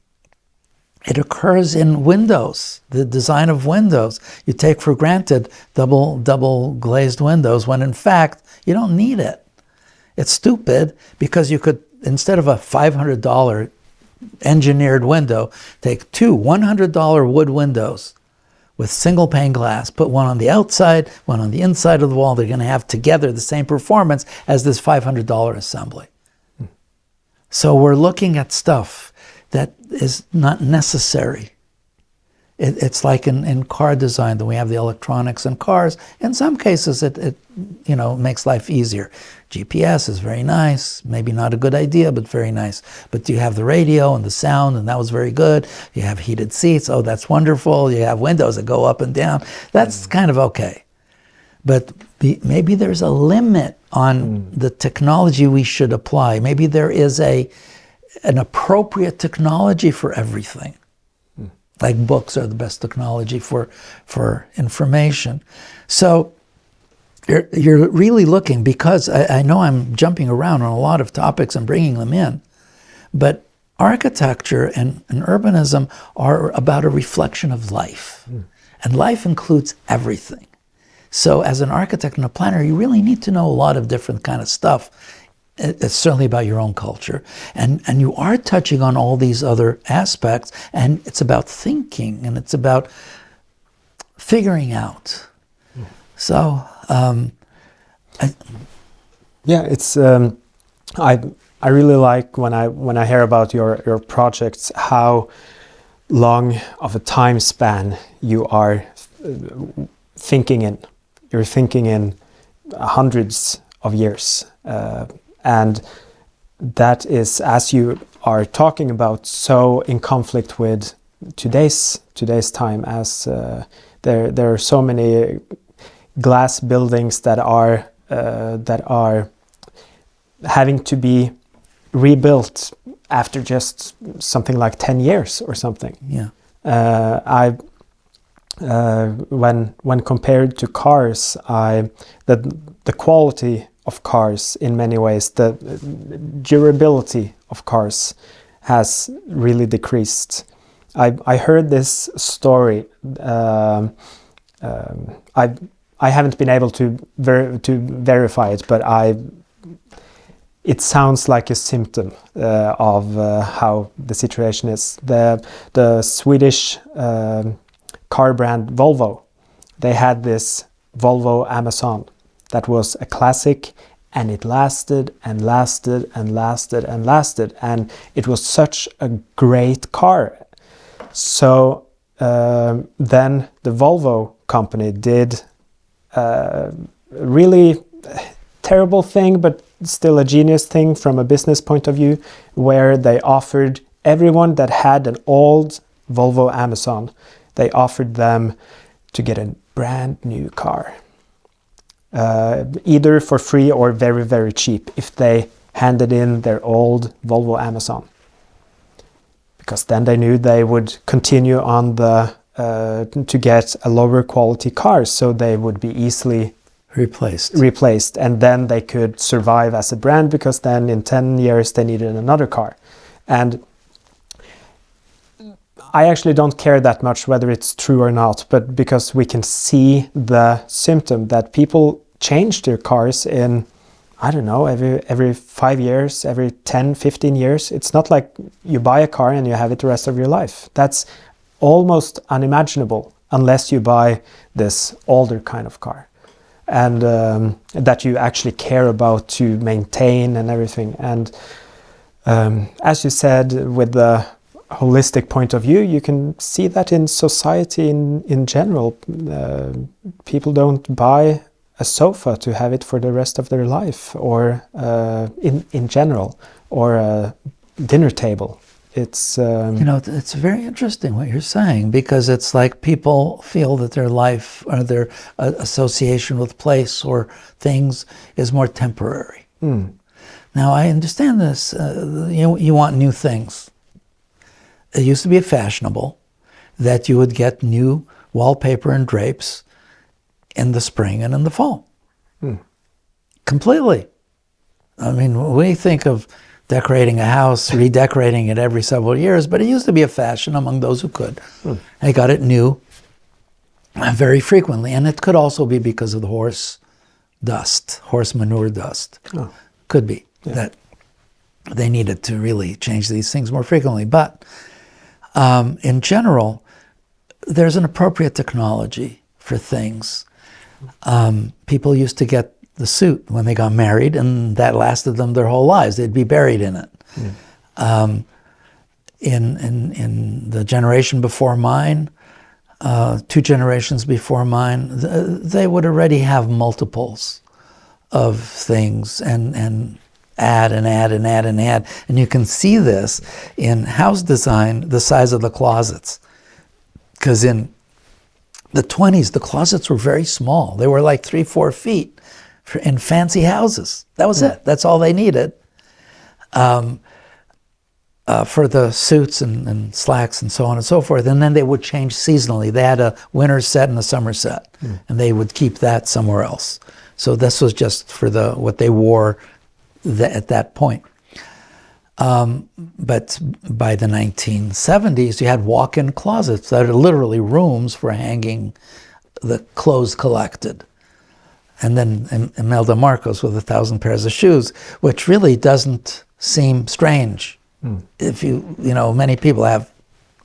It occurs in windows, the design of windows. You take for granted double glazed windows when in fact you don't need it. It's stupid because you could, instead of a $500 engineered window, take 2 $100 wood windows with single pane glass, put one on the outside, one on the inside of the wall. They're going to have together the same performance as this $500 assembly. So we're looking at stuff that is not necessary. It's like in car design that we have the electronics in cars. In some cases, it makes life easier. GPS is very nice, maybe not a good idea, but very nice. But you have the radio and the sound, and that was very good. You have heated seats, oh, that's wonderful. You have windows that go up and down. That's kind of okay. But maybe there's a limit on the technology we should apply. Maybe there is an appropriate technology for everything. Like books are the best technology for information. So you're really looking, because I know I'm jumping around on a lot of topics and bringing them in, but architecture and urbanism are about a reflection of life. And life includes everything. So as an architect and a planner, you really need to know a lot of different kind of stuff. It's certainly about your own culture. And you are touching on all these other aspects, and it's about thinking, and it's about figuring out. So, it's I really like when I hear about your projects, how long of a time span you are thinking in. You're thinking in hundreds of years. And that is, as you are talking about, so in conflict with today's time, as there are so many glass buildings that are having to be rebuilt after just something like 10 years or something. Yeah. when compared to cars, the quality of cars in many ways, the durability of cars has really decreased. I heard this story. I haven't been able to verify it, but it sounds like a symptom of how the situation is. The Swedish car brand Volvo, they had this Volvo Amazon that was a classic, and it lasted and lasted and lasted and lasted, and it was such a great car. So then the Volvo company did a really terrible thing, but still a genius thing from a business point of view, where they offered everyone that had an old Volvo Amazon, they offered them to get a brand new car, either for free or very, very cheap, if they handed in their old Volvo Amazon. Because then they knew they would continue on to get a lower quality car, so they would be easily replaced, and then they could survive as a brand, because then in 10 years they needed another car. And I actually don't care that much whether it's true or not, but because we can see the symptom that people change their cars in, I don't know, every 5 years, every 10, 15 years. It's not like you buy a car and you have it the rest of your life. That's almost unimaginable unless you buy this older kind of car, and that you actually care about to maintain and everything. And as you said, with the holistic point of view, you can see that in society in general. People don't buy a sofa to have it for the rest of their life, or in general, or a dinner table. It's it's very interesting what you're saying, because it's like people feel that their life or their association with place or things is more temporary. Now I understand this. You want new things. It used to be fashionable that you would get new wallpaper and drapes in the spring and in the fall. Completely. I mean, we think of decorating a house, redecorating it every several years, but it used to be a fashion among those who could. They got it new very frequently, and it could also be because of the horse manure dust. Could be that they needed to really change these things more frequently. But in general, there's an appropriate technology for things. People used to get the suit when they got married, and that lasted them their whole lives. They'd be buried in it. In the generation before mine, 2 generations before mine, they would already have multiples of things and add and add and add and add. And you can see this in house design, the size of the closets. Because in the 20s, the closets were very small. They were like 3-4 feet in fancy houses. That was it. That's all they needed for the suits and slacks and so on and so forth. And then they would change seasonally. They had a winter set and a summer set, and they would keep that somewhere else. So this was just for what they wore at that point. But by the 1970s, you had walk-in closets that are literally rooms for hanging the clothes collected. And then Imelda Marcos with 1,000 pairs of shoes, which really doesn't seem strange. If many people have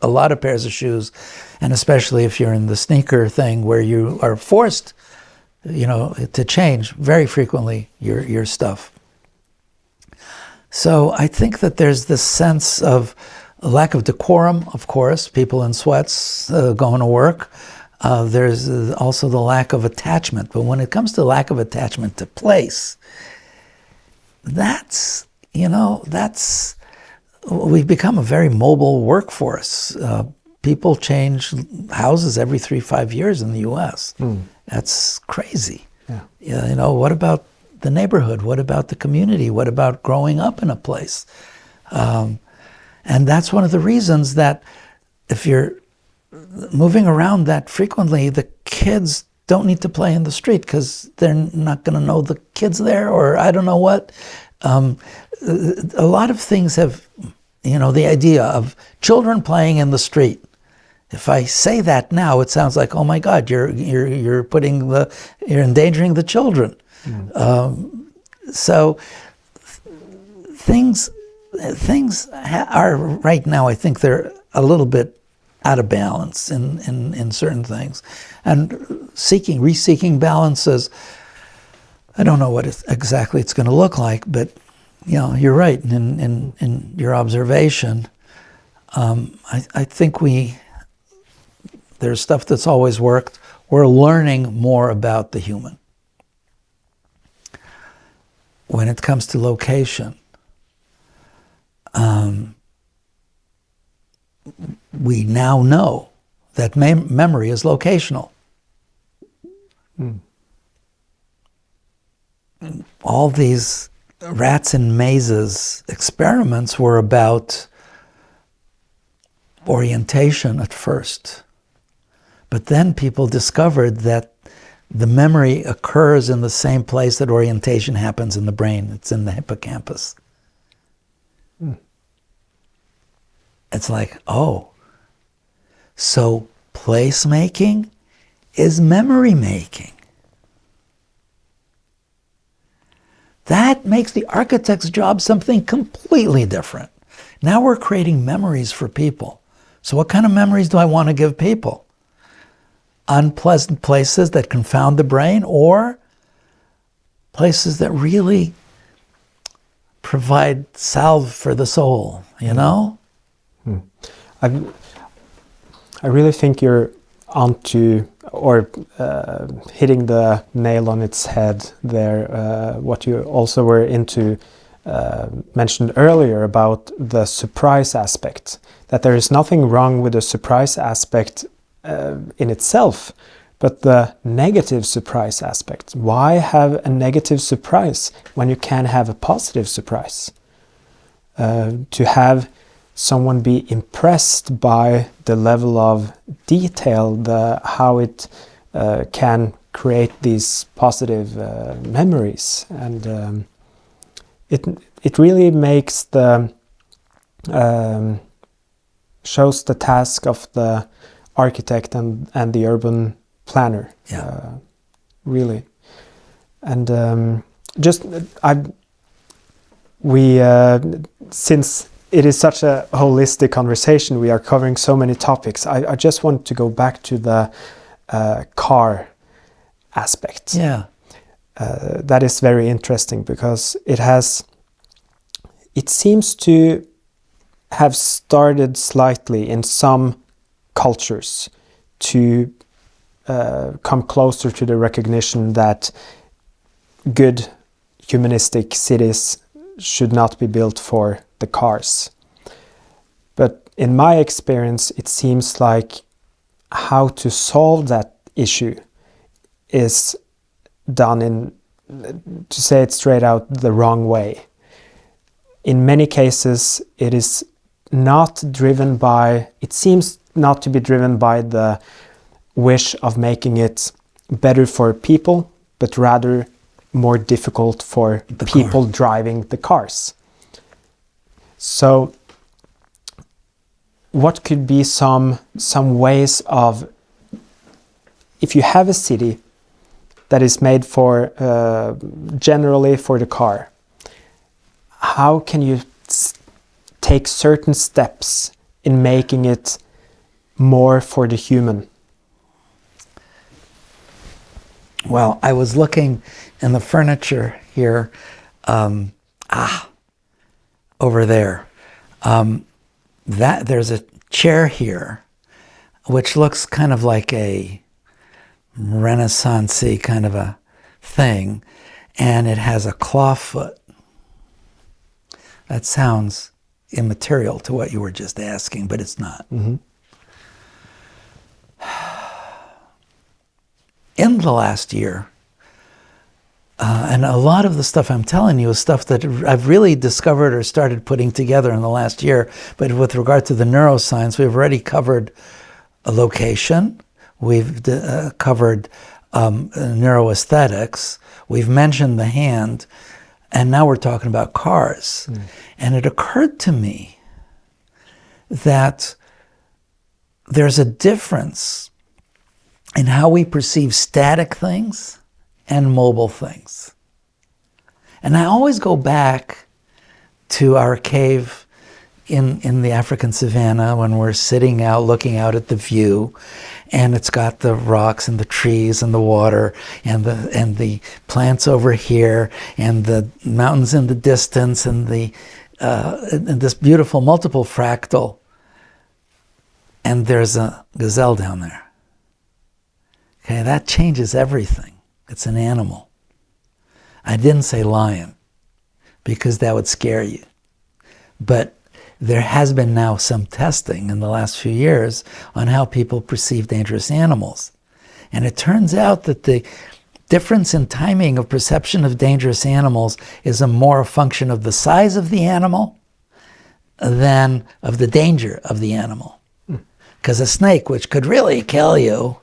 a lot of pairs of shoes, and especially if you're in the sneaker thing where you are forced, to change very frequently your stuff. So I think that there's this sense of a lack of decorum, of course, people in sweats going to work. There's also the lack of attachment. But when it comes to lack of attachment to place, we've become a very mobile workforce. People change houses every 3-5 years in the U.S. That's crazy. Yeah. What about the neighborhood? What about the community? What about growing up in a place? And that's one of the reasons that if you're moving around that frequently, the kids don't need to play in the street because they're not going to know the kids there, or I don't know what. A lot of things have, the idea of children playing in the street. If I say that now, it sounds like, oh my God, you're endangering the children. So things are right now, I think they're a little bit out of balance in certain things, and reseeking balances. I don't know what exactly it's going to look like, but you're right in your observation. I think there's stuff that's always worked. We're learning more about the human. When it comes to location, we now know that memory is locational. All these rats in mazes experiments were about orientation at first. But then people discovered that the memory occurs in the same place that orientation happens in the brain. It's in the hippocampus. It's like, oh, so placemaking is memory making. That makes the architect's job something completely different. Now we're creating memories for people. So what kind of memories do I want to give people? Unpleasant places that confound the brain, or places that really provide salve for the soul, I really think you're onto, or hitting the nail on its head there, what you also were mentioned earlier about the surprise aspect, that there is nothing wrong with the surprise aspect in itself, but the negative surprise aspect. Why have a negative surprise when you can have a positive surprise? To have someone be impressed by the level of detail, how it can create these positive memories, and it really makes shows the task of the architect and the urban planner. Really. And since it is such a holistic conversation, we are covering so many topics. I just want to go back to the car aspect. That is very interesting because it seems to have started slightly in some cultures to come closer to the recognition that good humanistic cities should not be built for the cars. But in my experience, it seems like how to solve that issue is done to say it straight out, the wrong way. In many cases, it seems not to be driven by the wish of making it better for people, but rather more difficult for the people driving the cars. So what could be some ways of, if you have a city that is made for generally for the car, how can you take certain steps in making it more for the human? Well, I was looking in the furniture here, over there. There's a chair here, which looks kind of like a Renaissance-y kind of a thing, and it has a claw foot. That sounds immaterial to what you were just asking, but it's not. Mm-hmm. In the last year, and a lot of the stuff I'm telling you is stuff that I've really discovered or started putting together in the last year, but with regard to the neuroscience, we've already covered a location. We've covered neuroaesthetics. We've mentioned the hand. And now we're talking about cars. And it occurred to me that there's a difference in how we perceive static things and mobile things. And I always go back to our cave in the African savannah when we're sitting out, looking out at the view, and it's got the rocks and the trees and the water and the plants over here and the mountains in the distance and and this beautiful multiple fractal. And there's a gazelle down there. Okay, that changes everything. It's an animal. I didn't say lion because that would scare you. But there has been now some testing in the last few years on how people perceive dangerous animals. And it turns out that the difference in timing of perception of dangerous animals is more a function of the size of the animal than of the danger of the animal. Because a snake, which could really kill you,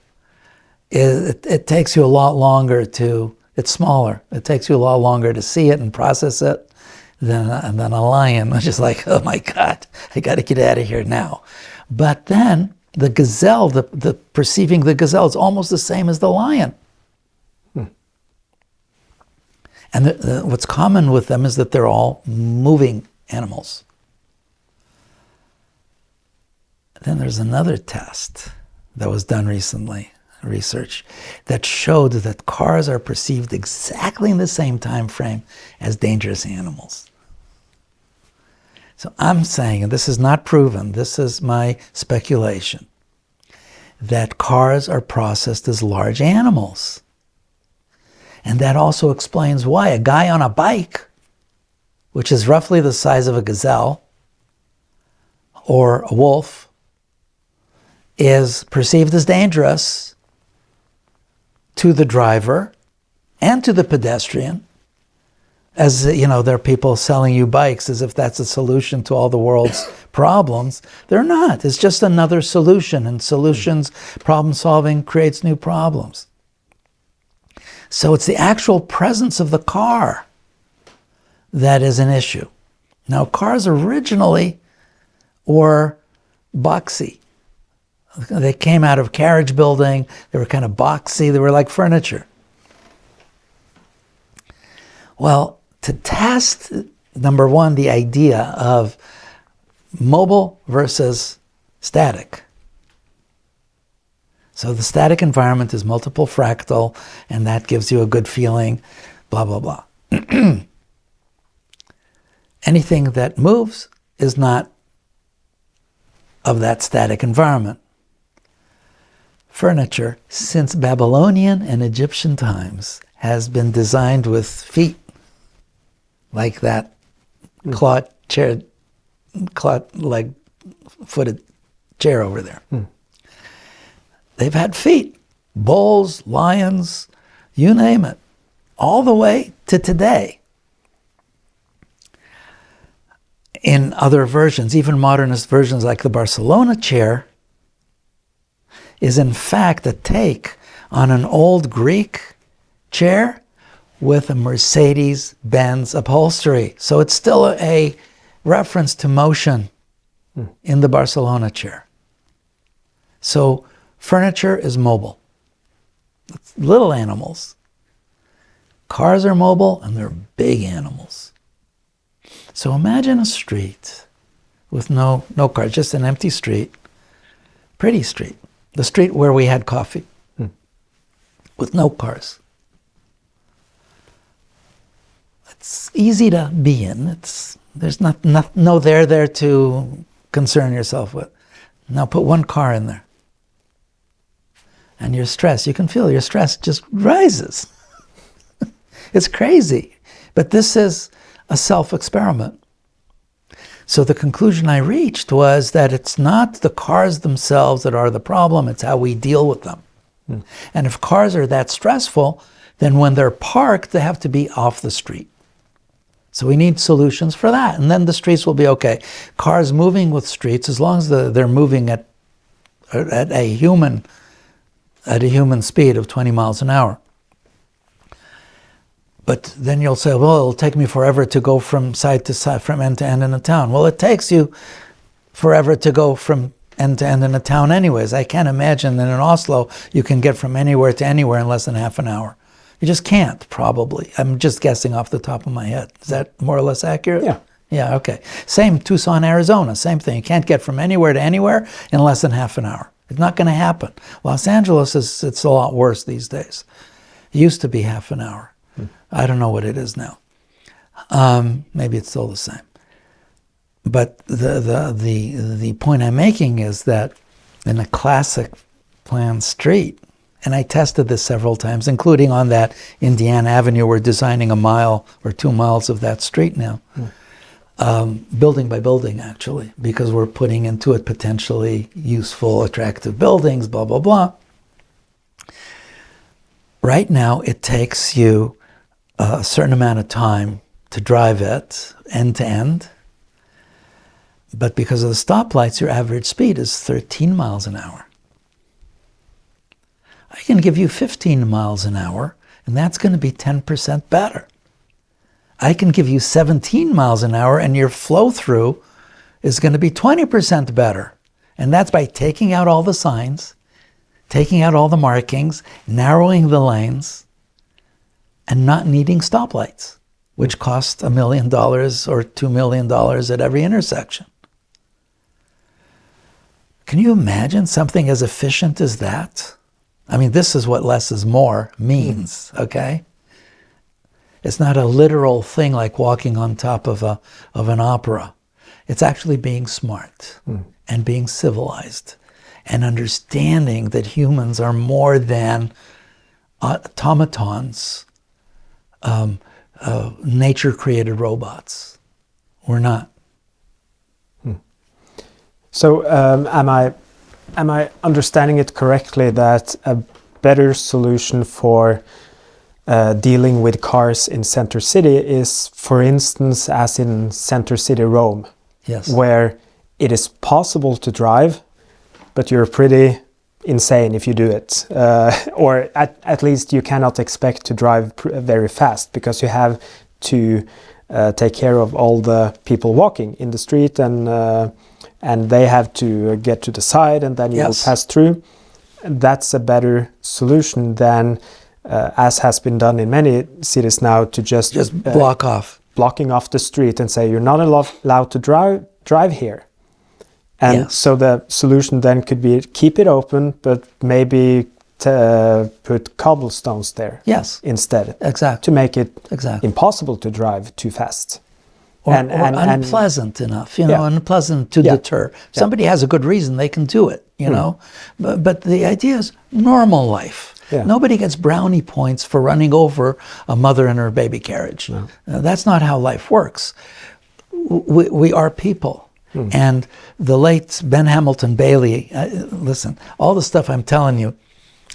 it takes you a lot longer it's smaller. It takes you a lot longer to see it and process it than a lion, which is like, oh my God, I got to get out of here now. But then the gazelle, the perceiving the gazelle is almost the same as the lion. And what's common with them is that they're all moving animals. Then there's another test that was done recently, research, that showed that cars are perceived exactly in the same time frame as dangerous animals. So I'm saying, and this is not proven, this is my speculation, that cars are processed as large animals. And that also explains why a guy on a bike, which is roughly the size of a gazelle or a wolf, is perceived as dangerous to the driver and to the pedestrian. As you know, there are people selling you bikes as if that's a solution to all the world's problems. They're not. It's just another solution, and solutions, problem solving creates new problems. So it's the actual presence of the car that is an issue. Now, cars originally were boxy. They came out of carriage building. They were kind of boxy. They were like furniture. Well, to test, number one, the idea of mobile versus static. So the static environment is multiple fractal, and that gives you a good feeling, blah, blah, blah. Anything that moves is not of that static environment. Furniture, since Babylonian and Egyptian times, has been designed with feet, like that claw chair, claw leg footed chair over there. They've had feet, bulls, lions, you name it, all the way to today. In other versions, even modernist versions like the Barcelona chair, is in fact a take on an old Greek chair with a Mercedes-Benz upholstery. So it's still a reference to motion in the Barcelona chair. So furniture is mobile. It's little animals. Cars are mobile and they're big animals. So imagine a street with no cars, just an empty street, pretty street. The street where we had coffee, with no cars. It's easy to be in. There's no there to concern yourself with. Now put one car in there. And your stress, you can feel your stress just rises. It's crazy. But this is a self-experiment. So the conclusion I reached was that it's not the cars themselves that are the problem, it's how we deal with them. And if cars are that stressful, then when they're parked, they have to be off the street. So we need solutions for that. And then the streets will be okay. Cars moving with streets, as long as they're moving at at a human speed of 20 miles an hour. But then you'll say, well, it'll take me forever to go from side to side, from end to end in a town. Well, it takes you forever to go from end to end in a town anyways. I can't imagine that in Oslo you can get from anywhere to anywhere in less than half an hour. You just can't, probably. I'm just guessing off the top of my head. Is that more or less accurate? Yeah. Yeah, okay. Same Tucson, Arizona, same thing. You can't get from anywhere to anywhere in less than half an hour. It's not going to happen. Los Angeles, it's a lot worse these days. It used to be half an hour. I don't know what it is now. Maybe it's still the same. But the point I'm making is that in a classic plan street, and I tested this several times, including on that Indiana Avenue, we're designing a mile or 2 miles of that street now. Building by building, actually, because we're putting into it potentially useful, attractive buildings, blah, blah, blah. Right now, it takes you a certain amount of time to drive it end to end. But because of the stoplights, your average speed is 13 miles an hour. I can give you 15 miles an hour, and that's going to be 10% better. I can give you 17 miles an hour, and your flow-through is going to be 20% better. And that's by taking out all the signs, taking out all the markings, narrowing the lanes, and not needing stoplights, which cost $1 million or $2 million at every intersection. Can you imagine something as efficient as that? I mean, this is what less is more means, okay? It's not a literal thing like walking on top of an opera. It's actually being smart and being civilized and understanding that humans are more than automatons, nature-created robots. We're not. So am I understanding it correctly that a better solution for dealing with cars in Center City is, for instance, as in Center City, Rome, Yes. where it is possible to drive, but you're pretty insane if you do it, or at least you cannot expect to drive very fast because you have to take care of all the people walking in the street, and they have to get to the side, and then you will pass through. That's a better solution than, as has been done in many cities now, to just blocking off the street and say you're not allowed to drive here. And so the solution then could be keep it open, but maybe put cobblestones there instead. Exactly. To make it impossible to drive too fast. Or unpleasant enough, unpleasant to deter. If somebody has a good reason, they can do it, you know. But the idea is normal life. Yeah. Nobody gets brownie points for running over a mother in her baby carriage. No. That's not how life works. We are people. And the late Ben Hamilton Bailey, listen, all the stuff I'm telling you,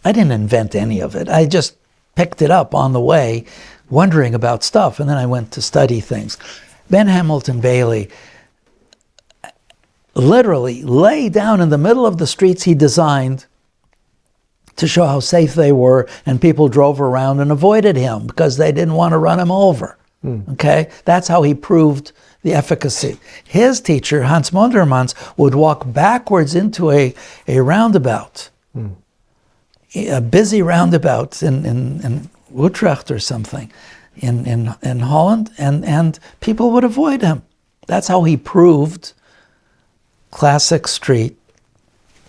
I didn't invent any of it. I just picked it up on the way, wondering about stuff, and then I went to study things. Ben Hamilton Bailey literally lay down in the middle of the streets he designed to show how safe they were, and people drove around and avoided him because they didn't want to run him over. Okay? That's how he proved the efficacy. His teacher, Hans Mondermans, would walk backwards into a roundabout, a busy roundabout in Utrecht or something, in Holland, and people would avoid him. That's how he proved classic street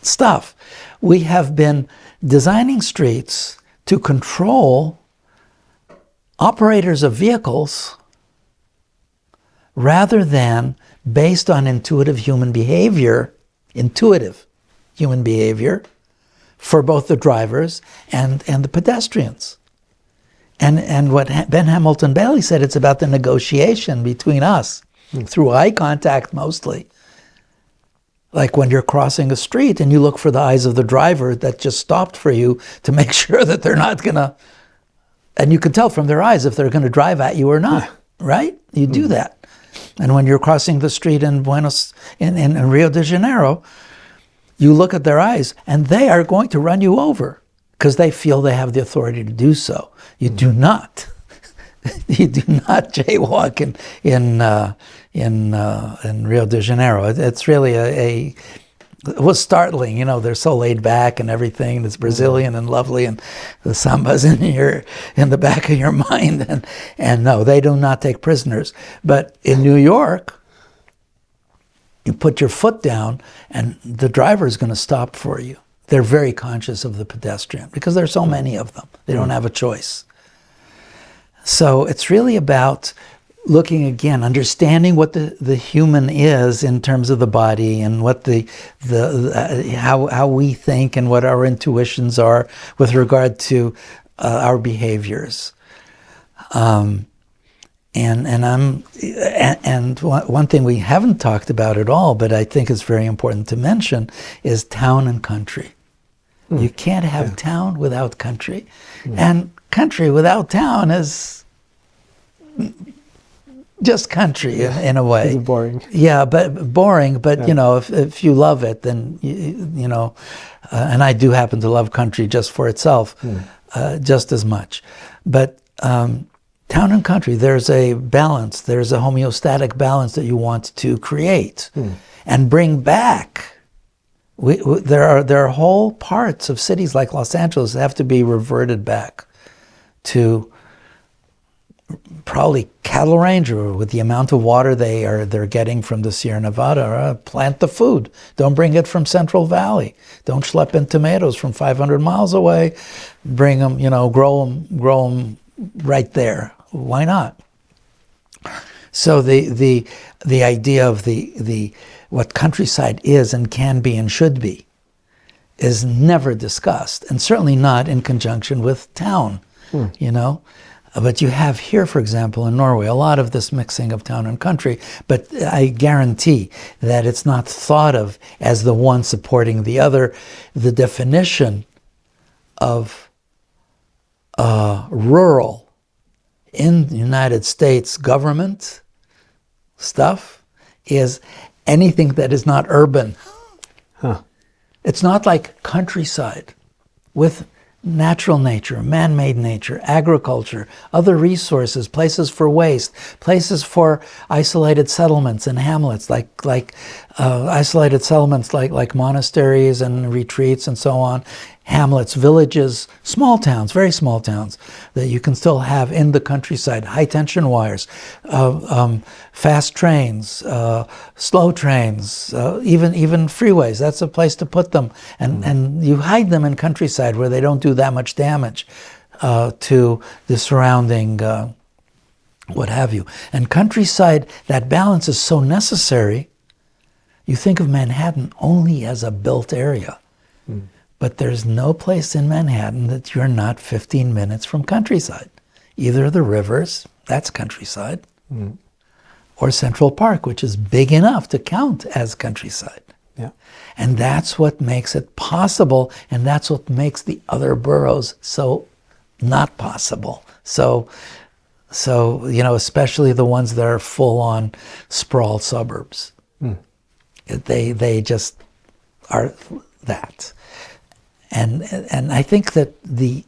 stuff. We have been designing streets to control operators of vehicles rather than based on intuitive human behavior for both the drivers and the pedestrians. And what Ben Hamilton Bailey said, it's about the negotiation between us through eye contact mostly. Like when you're crossing a street and you look for the eyes of the driver that just stopped for you to make sure that they're not gonna, and you can tell from their eyes if they're gonna drive at you or not, right? You do that. And when you're crossing the street in Rio de Janeiro, you look at their eyes and they are going to run you over because they feel they have the authority to do so. You do not. You do not jaywalk in Rio de Janeiro. It's really it was startling, they're so laid back and everything, and it's Brazilian and lovely, and the samba's in the back of your mind, and no, they do not take prisoners. But in New York, you put your foot down and the driver is going to stop for you. They're very conscious of the pedestrian because there's so many of them. They don't have a choice. So it's really about looking again, understanding what the human is in terms of the body, and what how we think and what our intuitions are with regard to our behaviors. And one thing we haven't talked about at all, but I think is very important to mention, is town and country. You can't have town without country, and country without town is just country in a way. It's boring. Yeah, but boring. But if you love it, then and I do happen to love country just for itself, just as much. But town and country, there's a balance. There's a homeostatic balance that you want to create and bring back. There are whole parts of cities like Los Angeles that have to be reverted back to probably cattle range, or with the amount of water they're getting from the Sierra Nevada. Plant the food. Don't bring it from Central Valley. Don't schlep in tomatoes from 500 miles away. Bring them, grow them right there. Why not? So the idea of the what countryside is and can be and should be is never discussed, and certainly not in conjunction with town. But you have here, for example, in Norway, a lot of this mixing of town and country, but I guarantee that it's not thought of as the one supporting the other. The definition of rural in the United States government stuff is anything that is not urban. It's not like countryside with natural nature, man-made nature, agriculture, other resources, places for waste, places for isolated settlements and hamlets, like isolated settlements like monasteries and retreats and so on, hamlets, villages, small towns, very small towns that you can still have in the countryside, high-tension wires, fast trains, slow trains, even freeways. That's a place to put them. And you hide them in countryside where they don't do that much damage to the surrounding what have you. And countryside, that balance is so necessary. You think of Manhattan only as a built area. But there's no place in Manhattan that you're not 15 minutes from countryside. Either the rivers, that's countryside, or Central Park, which is big enough to count as countryside. Yeah. And that's what makes it possible, and that's what makes the other boroughs so not possible. So especially the ones that are full-on sprawled suburbs. They just are that. And I think that there's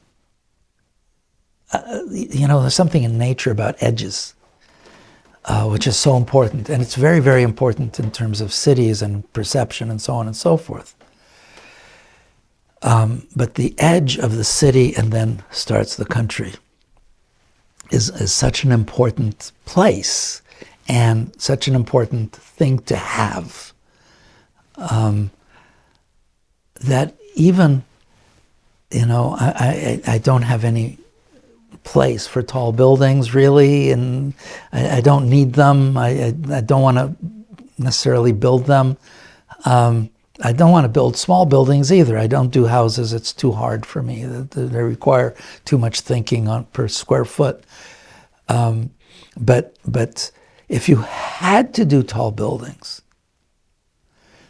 something in nature about edges, which is so important. And it's very, very important in terms of cities and perception and so on and so forth. But the edge of the city and then starts the country is such an important place and such an important thing to have, that even, I don't have any place for tall buildings really, and I don't need them. I don't want to necessarily build them. I don't want to build small buildings either. I don't do houses. It's too hard for me. They require too much thinking per square foot. But if you had to do tall buildings,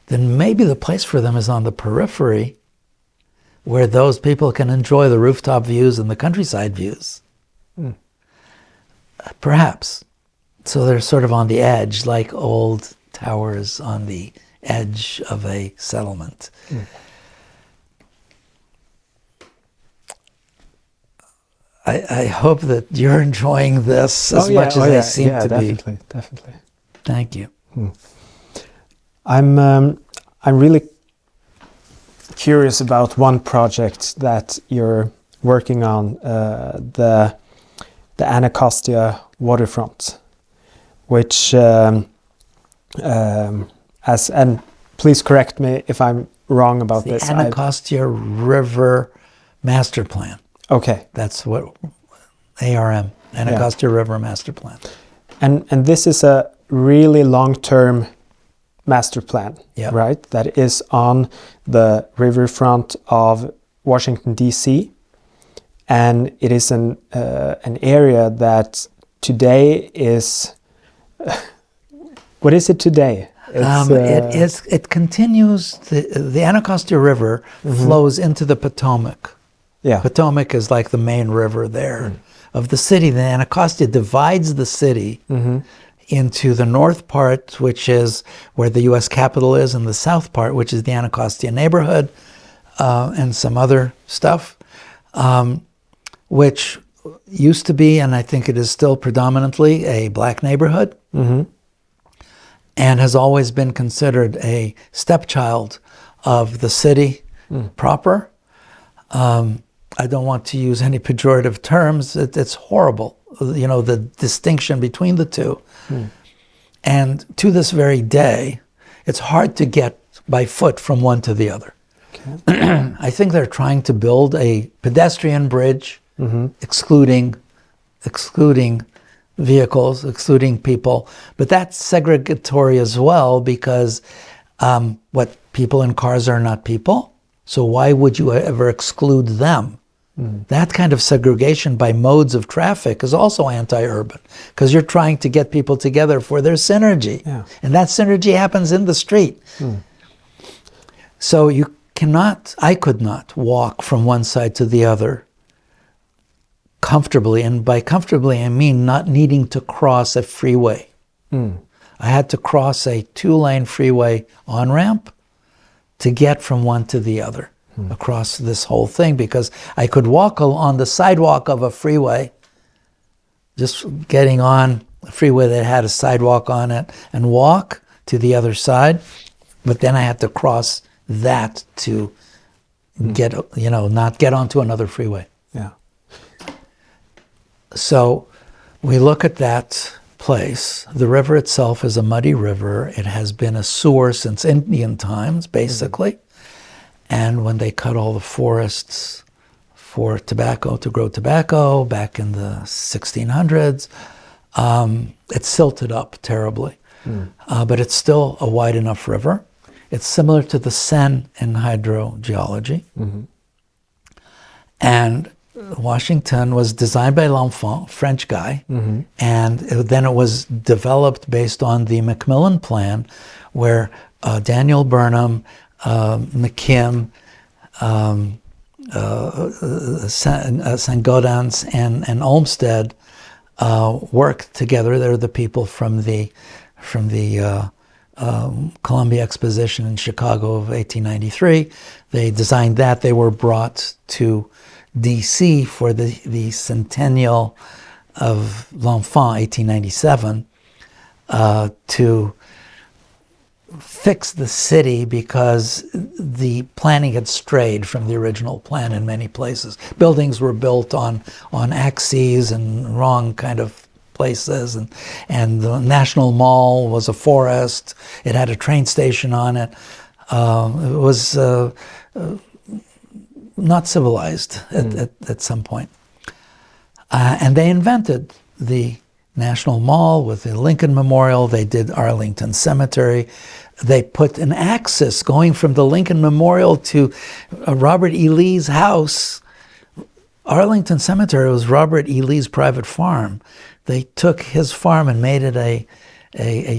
then maybe the place for them is on the periphery, where those people can enjoy the rooftop views and the countryside views. Perhaps. So they're sort of on the edge, like old towers on the edge of a settlement. I hope that you're enjoying this as much as I seem to definitely, be. Definitely. Thank you. I'm really curious about one project that you're working on, the Anacostia waterfront, which and please correct me if I'm wrong about It's this. the Anacostia River Master Plan. Okay. That's what ARM, Anacostia River Master Plan. And this is a really long-term master plan, right? That is on the riverfront of Washington, D.C. And it is an area that today is... what is it today? It continues, the Anacostia River flows into the Potomac. Yeah. Potomac is like the main river there of the city. The Anacostia divides the city into the north part, which is where the U.S. Capitol is, and the south part, which is the Anacostia neighborhood, and some other stuff, which used to be, and I think it is still predominantly, a black neighborhood, and has always been considered a stepchild of the city proper. I don't want to use any pejorative terms. It's horrible, the distinction between the two. And to this very day, it's hard to get by foot from one to the other. Okay. I think they're trying to build a pedestrian bridge, excluding vehicles, excluding people. But that's segregatory as well, because what people in cars are not people. So why would you ever exclude them? That kind of segregation by modes of traffic is also anti-urban, because you're trying to get people together for their synergy. Yeah. And that synergy happens in the street. So I could not walk from one side to the other comfortably. And by comfortably, I mean not needing to cross a freeway. I had to cross a 2-lane freeway on-ramp to get from one to the other across this whole thing, because I could walk on the sidewalk of a freeway, just getting on a freeway that had a sidewalk on it, and walk to the other side. But then I had to cross that to get, not get onto another freeway. Yeah. So we look at that place. The river itself is a muddy river. It has been a sewer since Indian times, basically. And when they cut all the forests for tobacco, to grow tobacco back in the 1600s, it silted up terribly. But it's still a wide enough river. It's similar to the Seine in hydrogeology. And Washington was designed by L'Enfant, French guy, and then it was developed based on the Macmillan Plan, where Daniel Burnham, McKim, Saint-Gaudens, and Olmsted worked together. They're the people from the Columbia Exposition in Chicago of 1893. They designed that. They were brought to D.C. for the centennial of L'Enfant, 1897, to fix the city, because the planning had strayed from the original plan in many places. Buildings were built on axes and wrong kind of places, and the National Mall was a forest. It had a train station on it. It was not civilized at some point. And they invented the National Mall with the Lincoln Memorial. They did Arlington Cemetery. They put an axis going from the Lincoln Memorial to Robert E. Lee's house. Arlington Cemetery was Robert E. Lee's private farm. They took his farm and made it a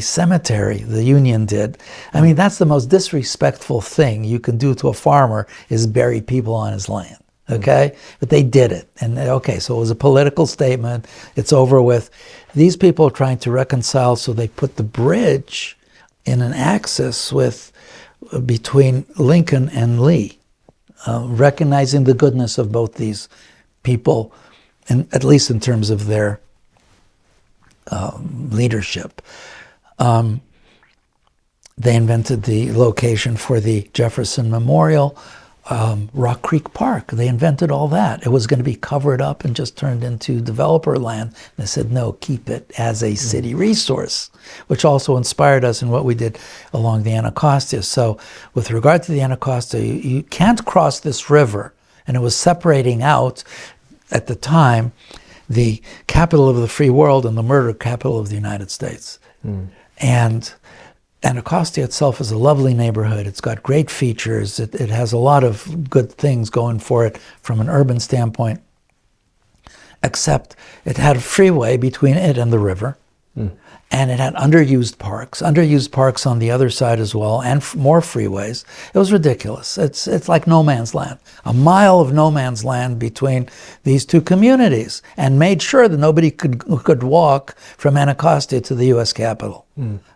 cemetery. The Union did. I mean, that's the most disrespectful thing you can do to a farmer, is bury people on his land. Okay? But they did it. And okay, so it was a political statement. It's over with. These people are trying to reconcile, so they put the bridge in an axis between Lincoln and Lee, recognizing the goodness of both these people, and at least in terms of their leadership. They invented the location for the Jefferson Memorial, Rock Creek Park. They invented all that. It was going to be covered up and just turned into developer land. They said, no, keep it as a city resource, which also inspired us in what we did along the Anacostia. So with regard to the Anacostia, you can't cross this river. And it was separating out, at the time, the capital of the free world and the murder capital of the United States. And Anacostia itself is a lovely neighborhood. It's got great features. It has a lot of good things going for it from an urban standpoint, except it had a freeway between it and the river, and it had underused parks on the other side as well, and more freeways. It was ridiculous. It's like no man's land, a mile of no man's land between these two communities, and made sure that nobody could walk from Anacostia to the U.S. Capitol.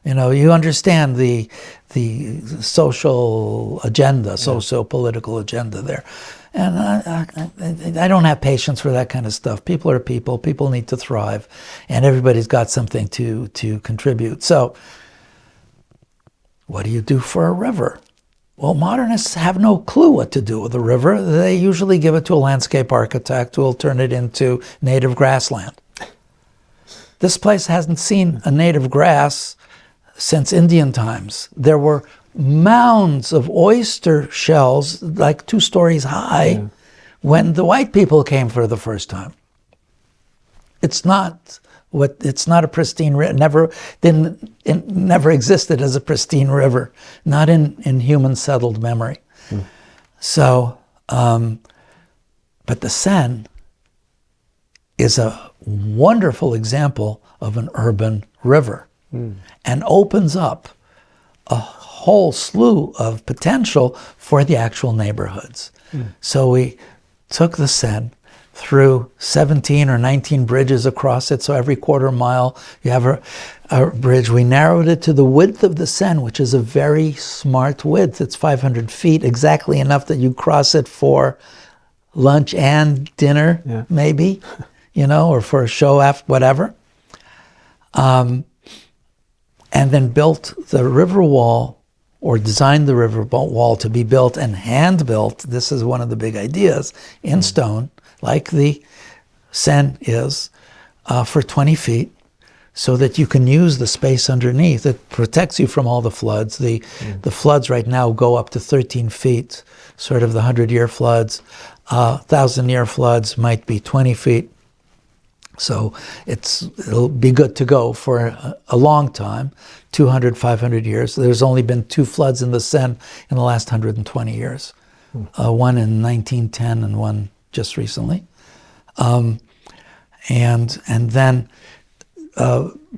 You know, you understand the social agenda, socio-political agenda there. And I don't have patience for that kind of stuff. People are people. People need to thrive. And everybody's got something to contribute. So what do you do for a river? Well, modernists have no clue what to do with a river. They usually give it to a landscape architect who will turn it into native grassland. This place hasn't seen a native grass since Indian times. There were mounds of oyster shells, like 2 stories high, when the white people came for the first time. It's not a pristine river. It never existed as a pristine river, not in human settled memory. So, but the Seine is a wonderful example of an urban river, and opens up a whole slew of potential for the actual neighborhoods. So we took the Seine, through 17 or 19 bridges across it, so every quarter mile you have a bridge. We narrowed it to the width of the Seine, which is a very smart width. It's 500 feet, exactly enough that you cross it for lunch and dinner, maybe, you know, or for a show after, whatever. And then built the river wall, or designed the river wall to be built and hand-built. This is one of the big ideas, in stone, like the Seine is, for 20 feet, so that you can use the space underneath. It protects you from all the floods. The floods right now go up to 13 feet, sort of the 100-year floods. 1,000-year floods might be 20 feet. So it'll be good to go for a long time, 200, 500 years. There's only been 2 floods in the Seine in the last 120 years. One in 1910 and one just recently. And then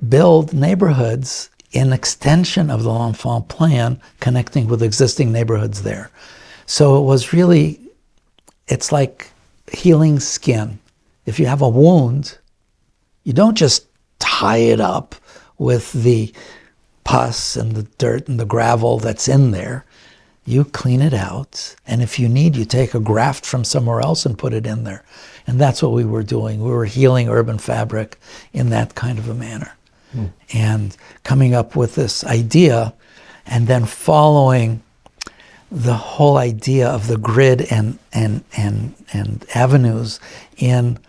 build neighborhoods in extension of the L'Enfant plan, connecting with existing neighborhoods there. So it was really, it's like healing skin. If you have a wound, you don't just tie it up with the pus and the dirt and the gravel that's in there. You clean it out, and if you need, you take a graft from somewhere else and put it in there. And that's what we were doing. We were healing urban fabric in that kind of a manner. And coming up with this idea, and then following the whole idea of the grid and avenues in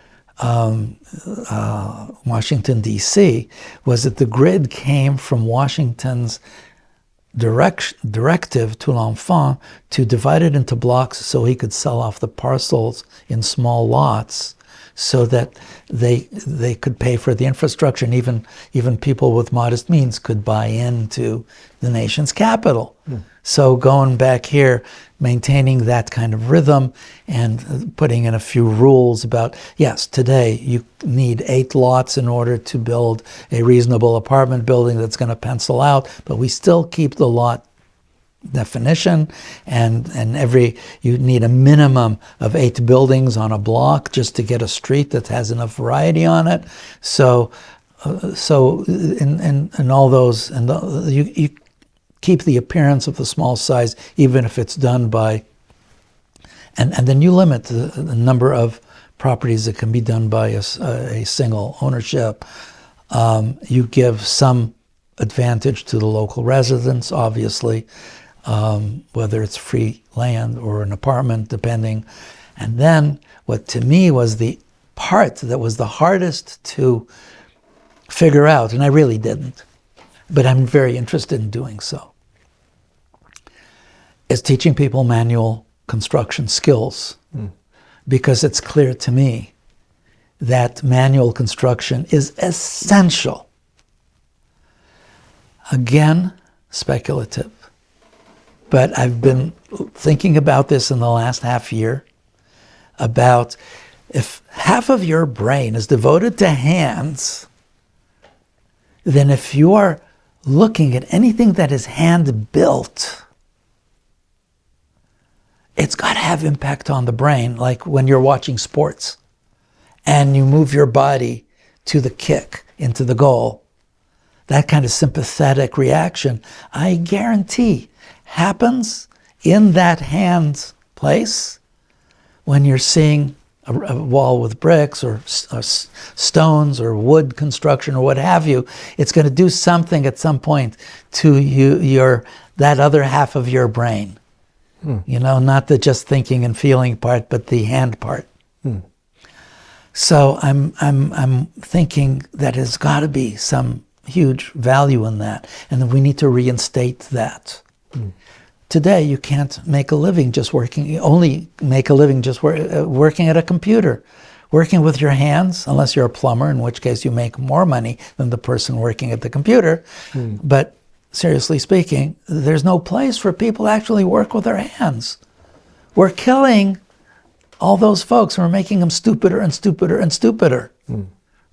Washington, D.C., was that the grid came from Washington's directive to L'Enfant to divide it into blocks so he could sell off the parcels in small lots, so that they could pay for the infrastructure, and even people with modest means could buy into the nation's capital. So going back here, maintaining that kind of rhythm and putting in a few rules about, yes, today you need 8 lots in order to build a reasonable apartment building that's going to pencil out, but we still keep the lot definition, and you need a minimum of 8 buildings on a block just to get a street that has enough variety on it. So in all those, and keep the appearance of the small size, even if it's done by, and then you limit the number of properties that can be done by a single ownership. You give some advantage to the local residents, obviously, whether it's free land or an apartment, depending. And then what to me was the part that was the hardest to figure out, and I really didn't, but I'm very interested in doing so, is teaching people manual construction skills. Because it's clear to me that manual construction is essential. Again, speculative. But I've been thinking about this in the last half year, about if half of your brain is devoted to hands, then if you are looking at anything that is hand-built, it's got to have impact on the brain, like when you're watching sports and you move your body to the kick, into the goal. That kind of sympathetic reaction, I guarantee, happens in that hand place when you're seeing a wall with bricks or stones or wood construction or what have you. It's going to do something at some point to that other half of your brain. You know, not the just thinking and feeling part, but the hand part. So I'm thinking that there's got to be some huge value in that, and that we need to reinstate that. Today, you can't make a living just working. You only make a living just working at a computer, working with your hands, unless you're a plumber, in which case you make more money than the person working at the computer. But seriously speaking, there's no place for people to actually work with their hands. We're killing all those folks. We're making them stupider and stupider and stupider.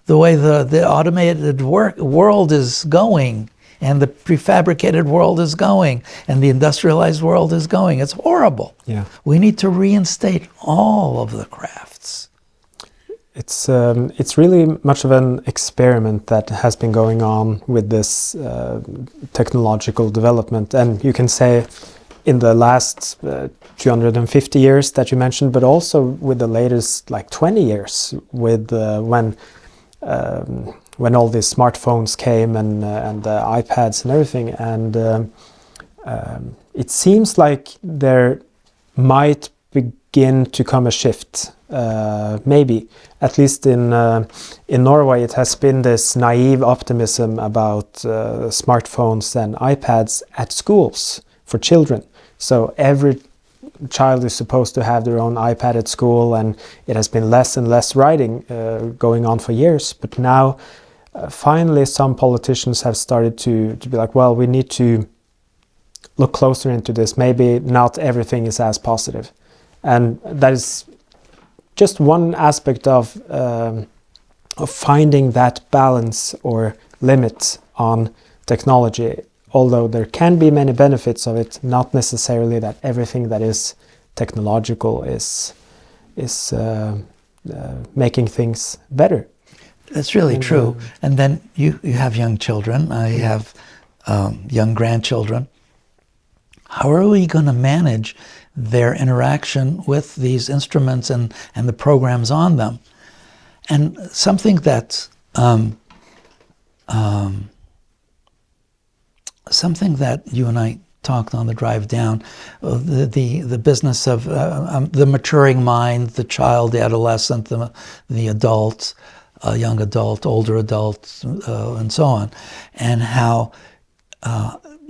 The way the automated world is going, and the prefabricated world is going, and the industrialized world is going. It's horrible. Yeah. We need to reinstate all of the crafts. It's really much of an experiment that has been going on with this technological development, and you can say in the last 250 years that you mentioned, but also with the latest like 20 years, with when all these smartphones came and the iPads and everything, and it seems like there might begin to come a shift. Maybe, at least in Norway, it has been this naive optimism about smartphones and iPads at schools for children. So every child is supposed to have their own iPad at school, and it has been less and less writing going on for years. But now, finally, some politicians have started to be like, well, we need to look closer into this. Maybe not everything is as positive. And that is just one aspect of finding that balance or limit on technology. Although there can be many benefits of it, not necessarily that everything that is technological is making things better. That's really true. And then you have young children. I have young grandchildren. How are we going to manage their interaction with these instruments and the programs on them? And something that you and I talked on the drive down, the business of the maturing mind, the child, the adolescent, the adult, young adult, older adult, and so on, and how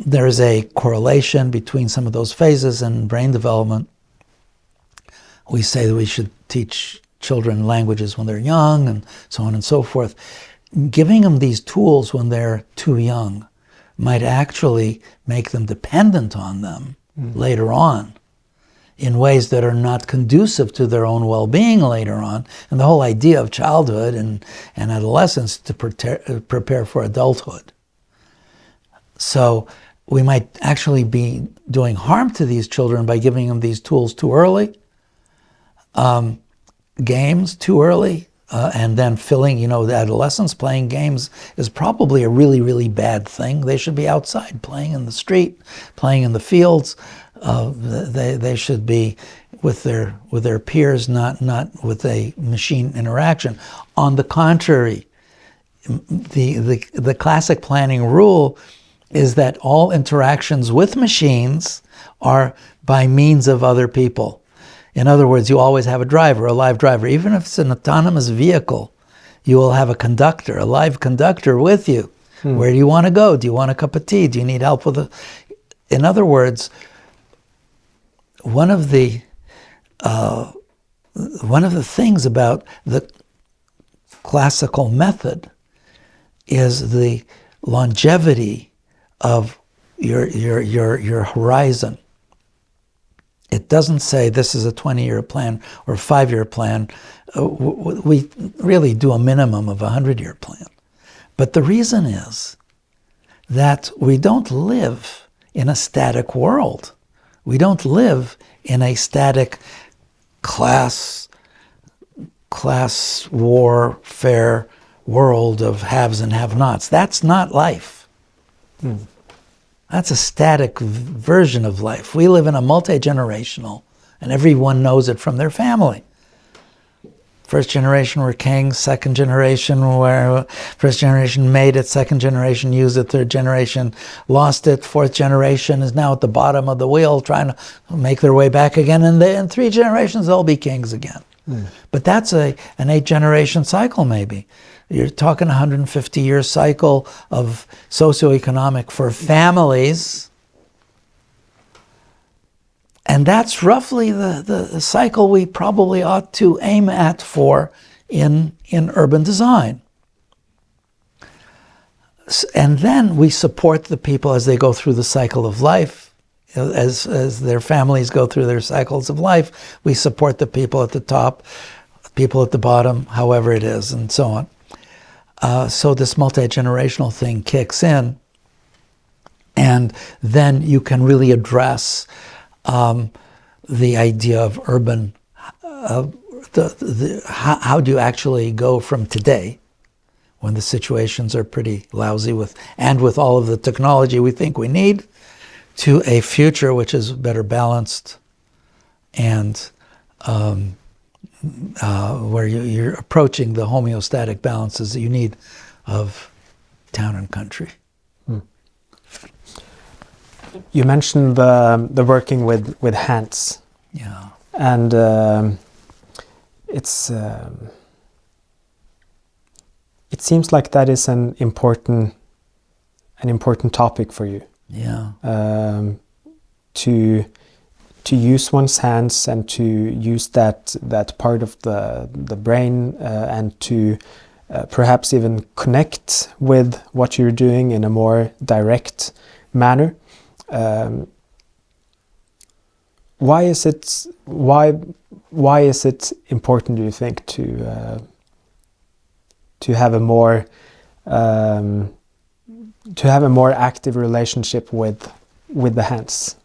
there is a correlation between some of those phases and brain development. We say that we should teach children languages when they're young, and so on and so forth. Giving them these tools when they're too young might actually make them dependent on them later on in ways that are not conducive to their own well-being later on. And the whole idea of childhood and adolescence to prepare for adulthood. So we might actually be doing harm to these children by giving them these tools too early, games too early, and then filling, the adolescents playing games is probably a really, really bad thing. They should be outside, playing in the street, playing in the fields. They should be with their peers, not with a machine interaction. On the contrary, the classic planning rule is that all interactions with machines are by means of other people. In other words, you always have a driver, a live driver. Even if it's an autonomous vehicle, you will have a conductor, a live conductor with you. Where do you want to go? Do you want a cup of tea? Do you need help with In other words, one of the things about the classical method is the longevity of your horizon. It doesn't say this is a 20-year plan or a 5-year plan. We really do a minimum of a 100-year plan. But the reason is that we don't live in a static world. We don't live in a static class warfare world of haves and have-nots. That's not life. That's a static version of life. We live in a multi-generational, and everyone knows it from their family. First generation were kings, second generation first generation made it, second generation used it, third generation lost it, fourth generation is now at the bottom of the wheel trying to make their way back again, and in 3 generations they'll be kings again. But that's an 8-generation cycle maybe. You're talking 150-year cycle of socioeconomic for families. And that's roughly the cycle we probably ought to aim at for in urban design. And then we support the people as they go through the cycle of life. As their families go through their cycles of life, we support the people at the top, people at the bottom, however it is, and so on. So this multi-generational thing kicks in, and then you can really address the idea of urban, how do you actually go from today, when the situations are pretty lousy with all of the technology we think we need, to a future which is better balanced and where you're approaching the homeostatic balances that you need of town and country. You mentioned the working with hands. Yeah. And it seems like that is an important topic for you. Yeah. To use one's hands and to use that part of the brain and to perhaps even connect with what you're doing in a more direct manner. Why is it important, do you think, to have a more active relationship with the hands?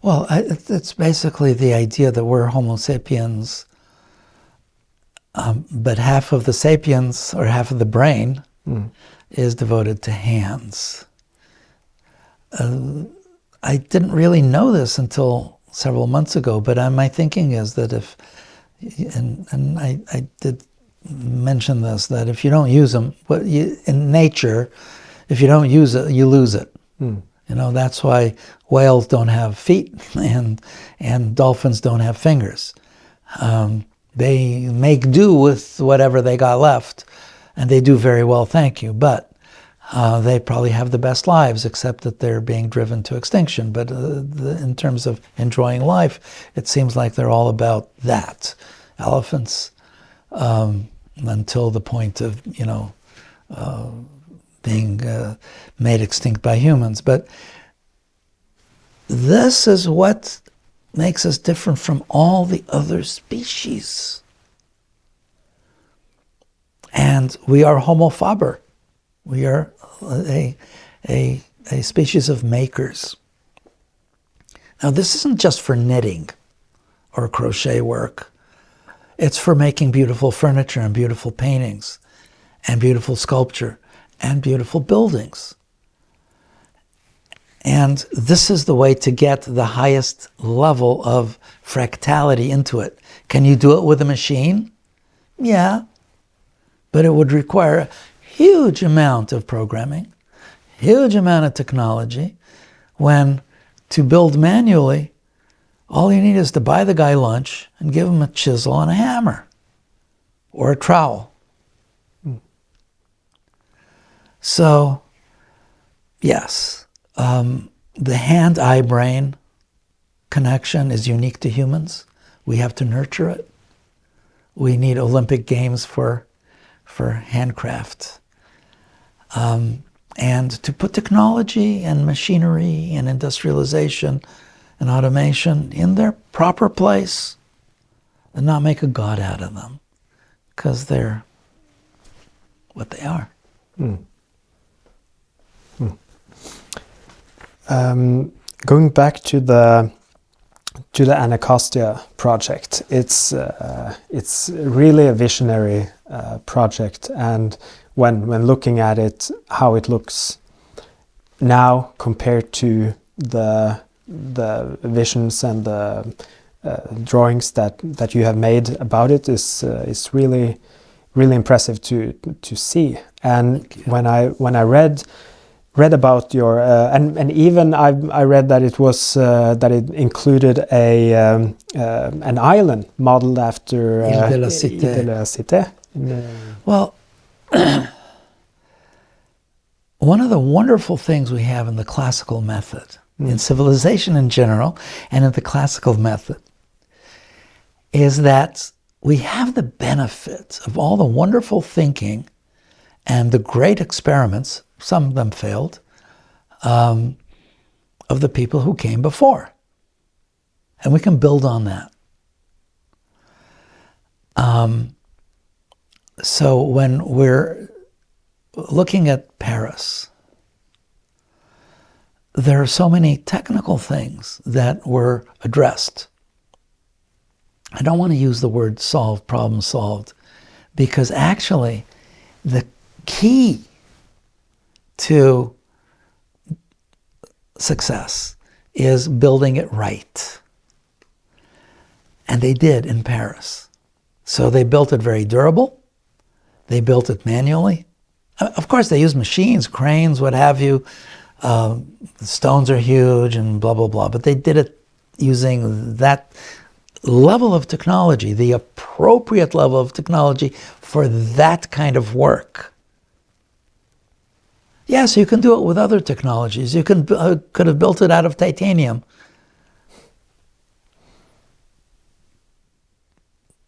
Well, it's basically the idea that we're Homo sapiens, but half of the sapiens, or half of the brain, is devoted to hands. I didn't really know this until several months ago, but my thinking is that and I did mention this, that if you don't use them, in nature, if you don't use it, you lose it. That's why whales don't have feet and dolphins don't have fingers. They make do with whatever they got left, and they do very well, thank you. But they probably have the best lives, except that they're being driven to extinction. But in terms of enjoying life, it seems like they're all about that. Elephants, until the point of, being made extinct by humans. But this is what makes us different from all the other species. And we are Homo faber. We are a species of makers. Now, this isn't just for knitting or crochet work. It's for making beautiful furniture and beautiful paintings and beautiful sculpture and beautiful buildings. And this is the way to get the highest level of fractality into it. Can you do it with a machine? Yeah. But it would require a huge amount of programming, huge amount of technology, when to build manually, all you need is to buy the guy lunch and give him a chisel and a hammer or a trowel. So, yes, the hand-eye-brain connection is unique to humans. We have to nurture it. We need Olympic Games for handcraft. And to put technology and machinery and industrialization and automation in their proper place and not make a god out of them, because they're what they are. Going back to the Anacostia project, it's really a visionary project, and when looking at it, how it looks now compared to the visions and the drawings that you have made about it is really impressive to see. And when I read about your and even I read that it was that it included an island modeled after Île de la Cité. Île de la Cité. Well, one of the wonderful things we have in the classical method, in civilization in general, and in the classical method, is that we have the benefit of all the wonderful thinking and the great experiments, some of them failed, of the people who came before. And we can build on that. So when we're looking at Paris, there are so many technical things that were addressed. I don't want to use the word solved, problem solved, because actually the key to success is building it right. And they did in Paris. So they built it very durable. They built it manually. Of course, they used machines, cranes, what have you. The stones are huge and blah, blah, blah. But they did it using that level of technology, the appropriate level of technology for that kind of work. Yes, you can do it with other technologies. You could have built it out of titanium.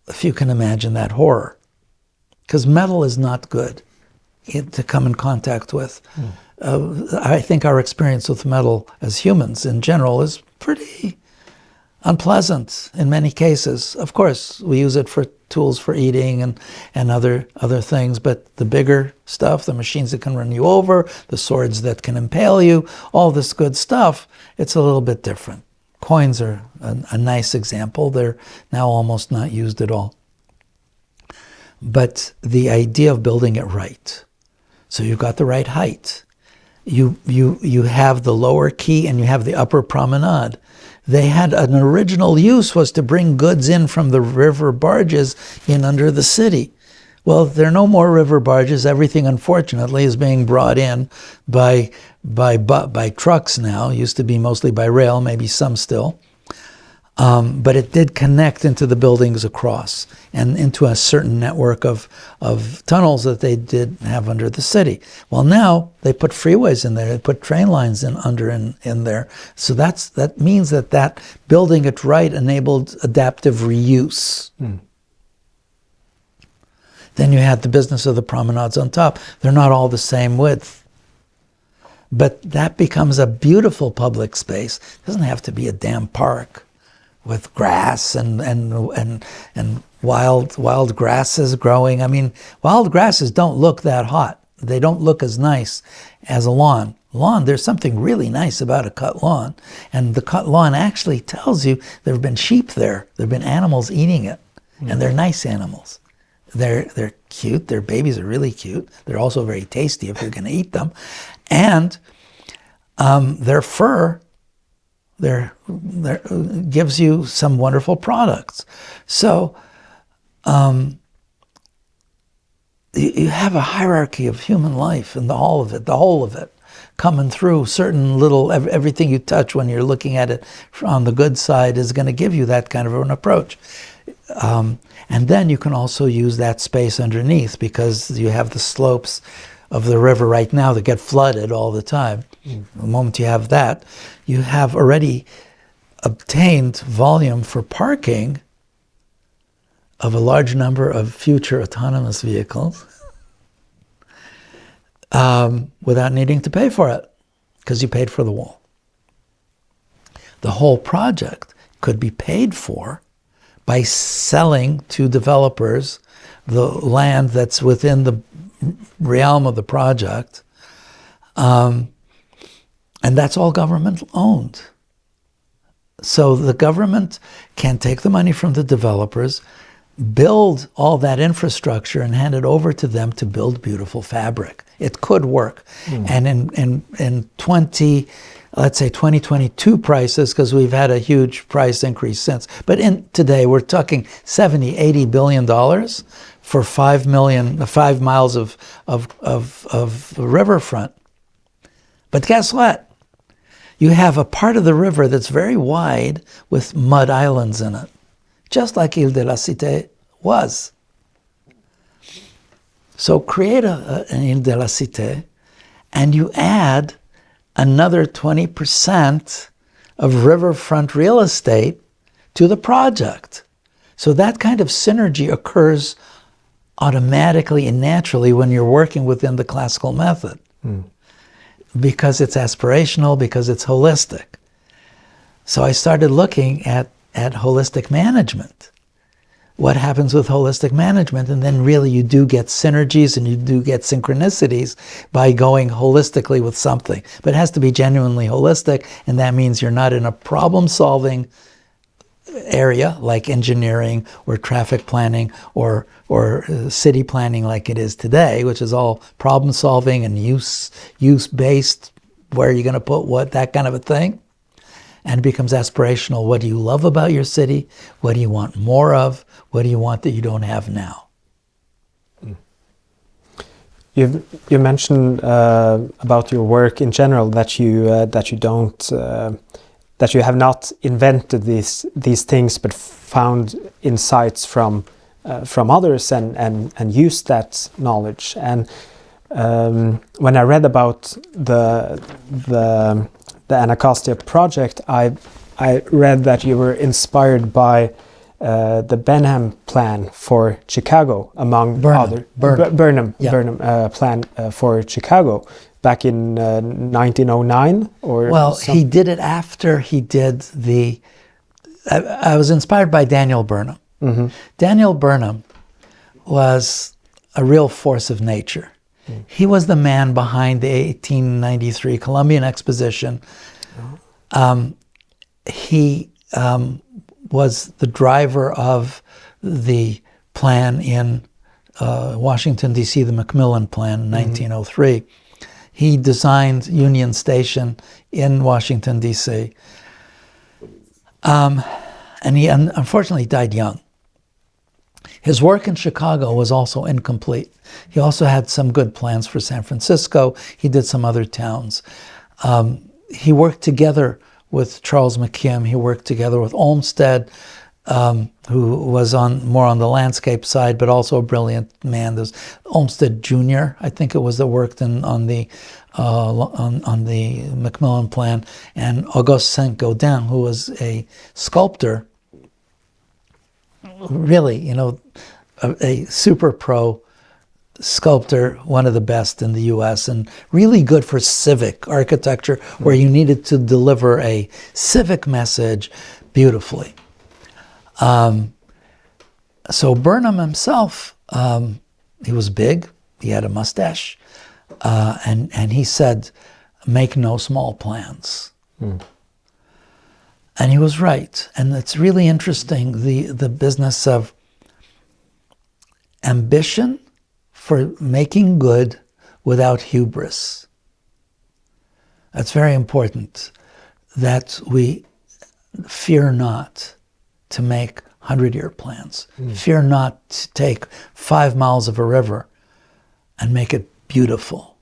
If you can imagine that horror. Because metal is not good to come in contact with. I think our experience with metal as humans in general is pretty unpleasant in many cases. Of course, we use it for tools for eating and other things, but the bigger stuff, the machines that can run you over, the swords that can impale you, all this good stuff, it's a little bit different. Coins are a nice example. They're now almost not used at all. But the idea of building it right. So you've got the right height. You have the lower quay and you have the upper promenade. They had an original use was to bring goods in from the river barges in under the city. Well, there are no more river barges. Everything, unfortunately, is being brought in by trucks now. It used to be mostly by rail, maybe some still. But it did connect into the buildings across and into a certain network of tunnels that they did have under the city. Well, now they put freeways in there. They put train lines in there. So that means that building it right enabled adaptive reuse. Then you had the business of the promenades on top. They're not all the same width. But that becomes a beautiful public space. It doesn't have to be a damn park with grass and wild grasses growing. I mean, wild grasses don't look that hot. They don't look as nice as a lawn. There's something really nice about a cut lawn. And the cut lawn actually tells you there have been sheep there. There have been animals eating it. And they're nice animals. They're cute. Their babies are really cute. They're also very tasty if you're going to eat them. And their fur gives you some wonderful products. So you have a hierarchy of human life and the whole of it, coming through certain little, everything you touch when you're looking at it on the good side is going to give you that kind of an approach. And then you can also use that space underneath because you have the slopes of the river right now that get flooded all the time. The moment you have that, you have already obtained volume for parking of a large number of future autonomous vehicles without needing to pay for it because you paid for the wall. The whole project could be paid for by selling to developers the land that's within the realm of the project, and that's all government owned. So the government can take the money from the developers, build all that infrastructure and hand it over to them to build beautiful fabric. It could work. And in 2022 prices, because we've had a huge price increase since, but today we're talking $70-80 billion for 5 miles of riverfront. But guess what? You have a part of the river that's very wide with mud islands in it, just like Île de la Cité was. So create an Île de la Cité, and you add another 20% of riverfront real estate to the project. So that kind of synergy occurs automatically and naturally when you're working within the classical method. Because it's aspirational, because it's holistic. So I started looking at holistic management. What happens with holistic management? And then really you do get synergies and you do get synchronicities by going holistically with something. But it has to be genuinely holistic, and that means you're not in a problem-solving area like engineering or traffic planning or city planning like it is today, which is all problem solving and use-based, where are you going to put what, that kind of a thing. And it becomes aspirational. What do you love about your city? What do you want more of? What do you want that you don't have now? You mentioned about your work in general that you have not invented these things, but found insights from others and used that knowledge. And when I read about the Anacostia project, I read that you were inspired by the Burnham plan for Chicago, among other Burnham plan for Chicago back in 1909 or well, something. He did it after he did the. I was inspired by Daniel Burnham. Daniel Burnham was a real force of nature. He was the man behind the 1893 Columbian Exposition. He was the driver of the plan in Washington, D.C., the Macmillan Plan in 1903. He designed Union Station in Washington, D.C. And he unfortunately died young. His work in Chicago was also incomplete. He also had some good plans for San Francisco. He did some other towns. He worked together with Charles McKim. He worked together with Olmsted, who was more on the landscape side, but also a brilliant man. There's Olmsted Jr., I think it was, that worked on the Macmillan Plan, and Auguste Saint-Gaudens, who was a sculptor, really, a super pro sculptor, one of the best in the U.S., and really good for civic architecture, where you needed to deliver a civic message beautifully. So Burnham himself, he was big, he had a mustache, and he said, "Make no small plans." And he was right. And it's really interesting, the business of ambition for making good without hubris. That's very important, that we fear not to make 100-year plans. Fear not to take 5 miles of a river and make it beautiful.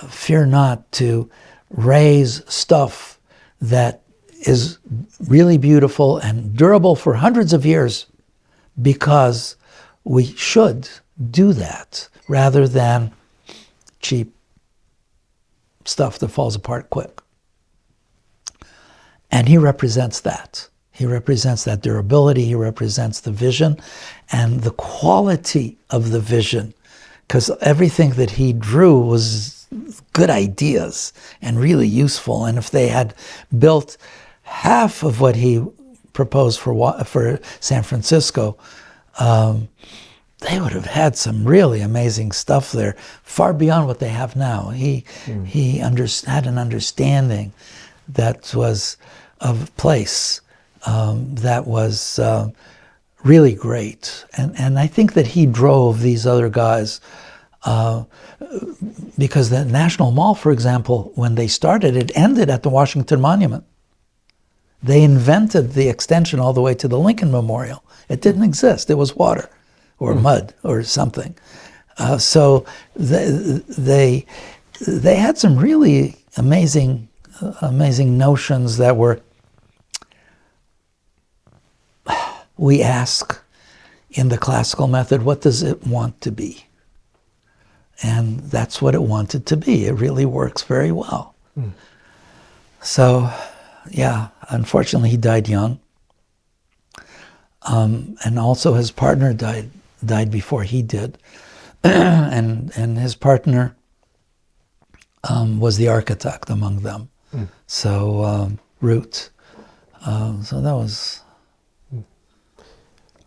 Fear not to raise stuff that is really beautiful and durable for hundreds of years, because we should do that rather than cheap stuff that falls apart quick. And he represents that. He represents that durability, he represents the vision and the quality of the vision, because everything that he drew was good ideas and really useful. And if they had built half of what he proposed for San Francisco, they would have had some really amazing stuff there, far beyond what they have now. He had an understanding that was of place, that was really great. And I think that he drove these other guys, because the National Mall, for example, when they started, it ended at the Washington Monument. They invented the extension all the way to the Lincoln Memorial. It didn't exist. It was water or mud or something. So they had some really amazing notions that were, we ask in the classical method, what does it want to be? And that's what it wanted to be. It really works very well. So, yeah, unfortunately he died young. And also his partner died before he did. and his partner was the architect among them. So, Root. So that was...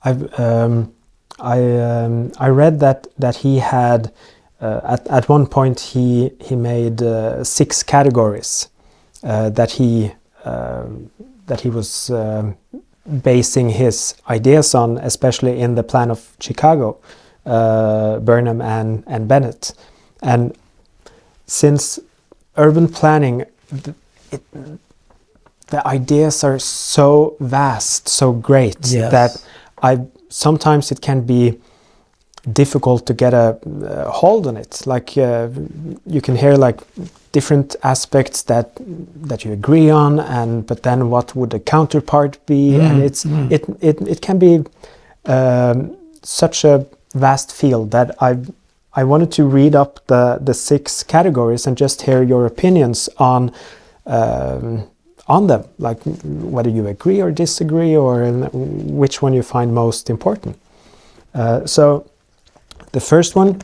I read that he had at one point he made 6 categories that he was basing his ideas on, especially in the plan of Chicago, Burnham and Bennett. And since urban planning, the ideas are so vast, so great, that sometimes it can be difficult to get a hold on it. Like you can hear like different aspects that you agree on, but then what would the counterpart be? And it can be such a vast field that I wanted to read up the 6 categories and just hear your opinions on them, like whether you agree or disagree, or which one you find most important. So the first one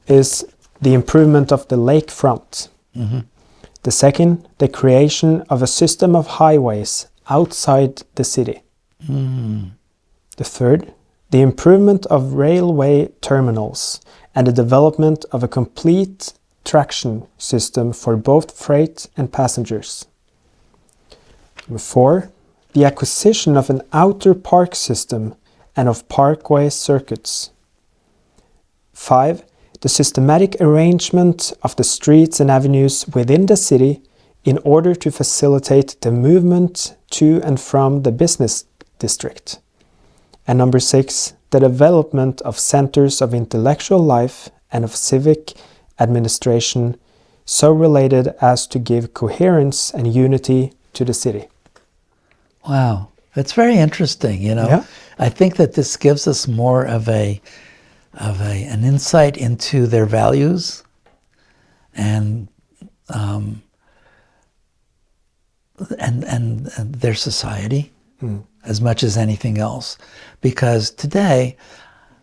is the improvement of the lakefront. The second, the creation of a system of highways outside the city. The third, the improvement of railway terminals and the development of a complete traction system for both freight and passengers. Number 4, the acquisition of an outer park system and of parkway circuits. 5, the systematic arrangement of the streets and avenues within the city in order to facilitate the movement to and from the business district. And number 6, the development of centers of intellectual life and of civic administration so related as to give coherence and unity to the city. Wow, that's very interesting, you know. Yeah. I think that this gives us more of an insight into their values and their society as much as anything else. Because today,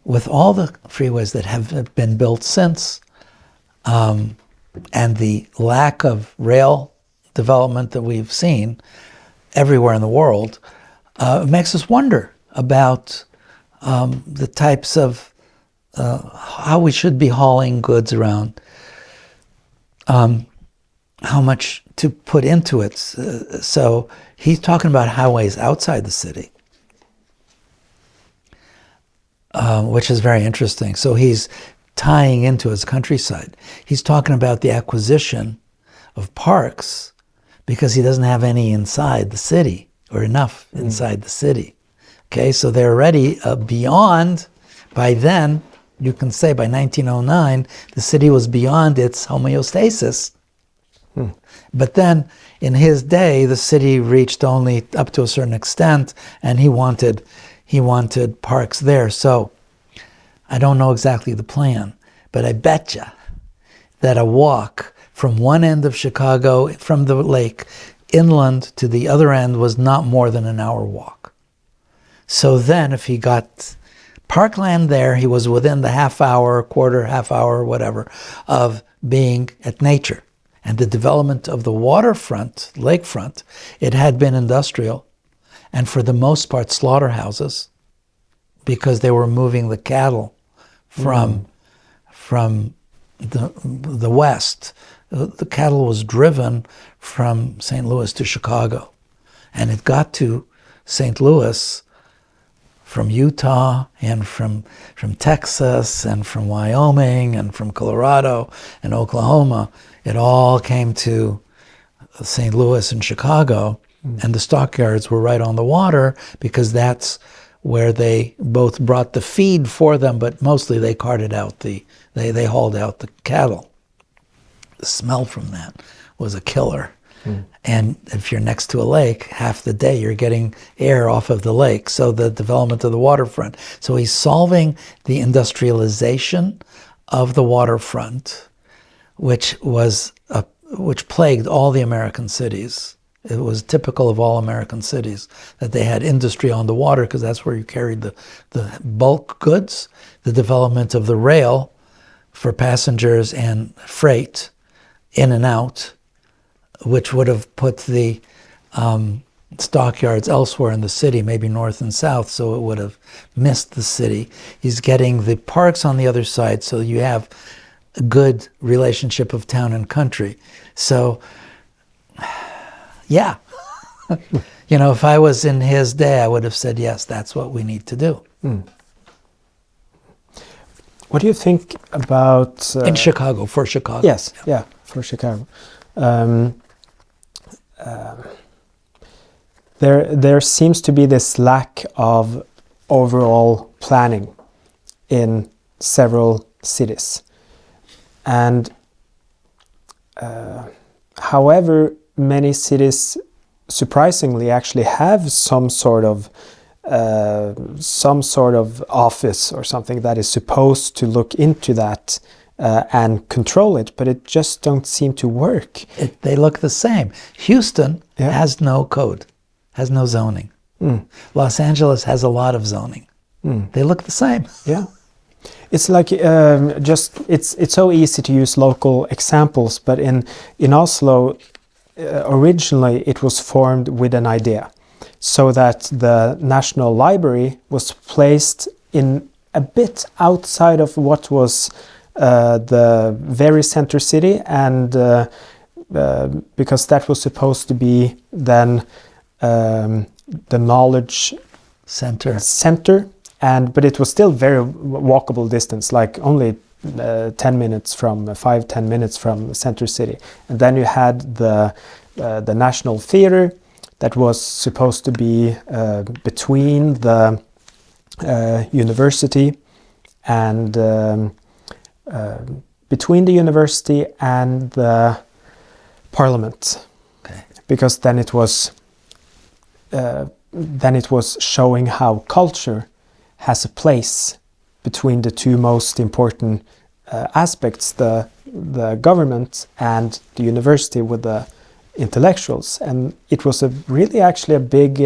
with all the freeways that have been built since, and the lack of rail development that we've seen everywhere in the world, it makes us wonder about the types of how we should be hauling goods around, how much to put into it. So he's talking about highways outside the city. which is very interesting. So he's tying into his countryside. He's talking about the acquisition of parks because he doesn't have any inside the city, or enough inside the city. Okay, so they're already beyond, by then, you can say by 1909, the city was beyond its homeostasis. But then, in his day, the city reached only up to a certain extent, and he wanted parks there. So, I don't know exactly the plan, but I betcha that a walk from one end of Chicago, from the lake, inland to the other end was not more than an hour walk. So then, if he got parkland there, he was within the half hour, whatever, of being at nature. And the development of the waterfront, lakefront, it had been industrial, and for the most part slaughterhouses, because they were moving the cattle from the west. The cattle was driven from St. Louis to Chicago, and it got to St. Louis from Utah and from Texas and from Wyoming and from Colorado and Oklahoma. It all came to St. Louis and Chicago, and the stockyards were right on the water because that's where they both brought the feed for them, but mostly they carted out they hauled out the cattle. The smell from that was a killer. And if you're next to a lake, half the day you're getting air off of the lake. So the development of the waterfront. So he's solving the industrialization of the waterfront, which plagued all the American cities. It was typical of all American cities that they had industry on the water because that's where you carried the bulk goods. The development of the rail for passengers and freight in and out, which would have put the stockyards elsewhere in the city, maybe north and south, so it would have missed the city. He's getting the parks on the other side, so you have a good relationship of town and country. So, yeah. If I was in his day, I would have said, yes, that's what we need to do. What do you think about... in Chicago, for Chicago. Yes, yeah, for Chicago. There seems to be this lack of overall planning in several cities. And however, many cities surprisingly actually have some sort of office or something that is supposed to look into that and control it, but it just don't seem to work. They look the same. Houston has no code, has no zoning. Los Angeles has a lot of zoning. They look the same. Yeah. It's like it's so easy to use local examples, but in Oslo, originally it was formed with an idea, so that the National Library was placed in a bit outside of what was the very center city, and because that was supposed to be then the knowledge center. But it was still very walkable distance, like only 10 minutes from 5-10 minutes from center city. And then you had the National Theater that was supposed to be between the university and between the university and the parliament. Okay. Because then it was showing how culture has a place between the two most important aspects, the government and the university with the intellectuals. And it was really actually a big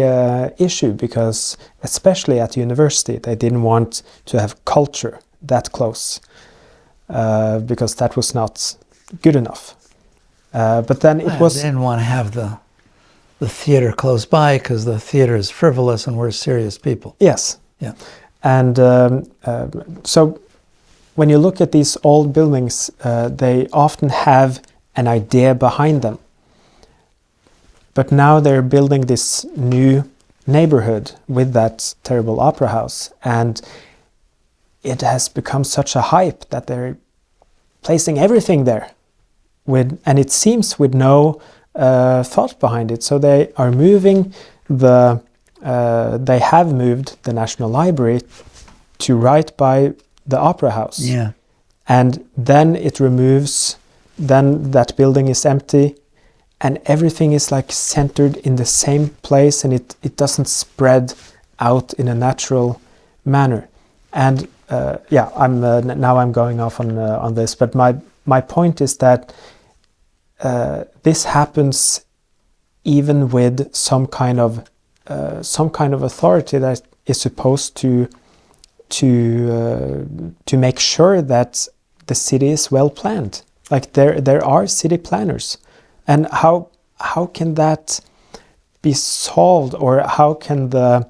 issue, because especially at the university they didn't want to have culture that close, because that was not good enough. But then it was... They didn't want to have the theater close by, because the theater is frivolous and we're serious people. Yes. Yeah. And so when you look at these old buildings, they often have an idea behind them. But now they're building this new neighborhood with that terrible opera house. And it has become such a hype that they're placing everything there, and it seems with no thought behind it. So they are moving they have moved the National Library to right by the Opera House. Yeah. And then then that building is empty, and everything is like centered in the same place, and it doesn't spread out in a natural manner. And I'm going off on this, but my point is that this happens even with some kind of authority that is supposed to make sure that the city is well planned. Like there are city planners, and how can that be solved, or how can the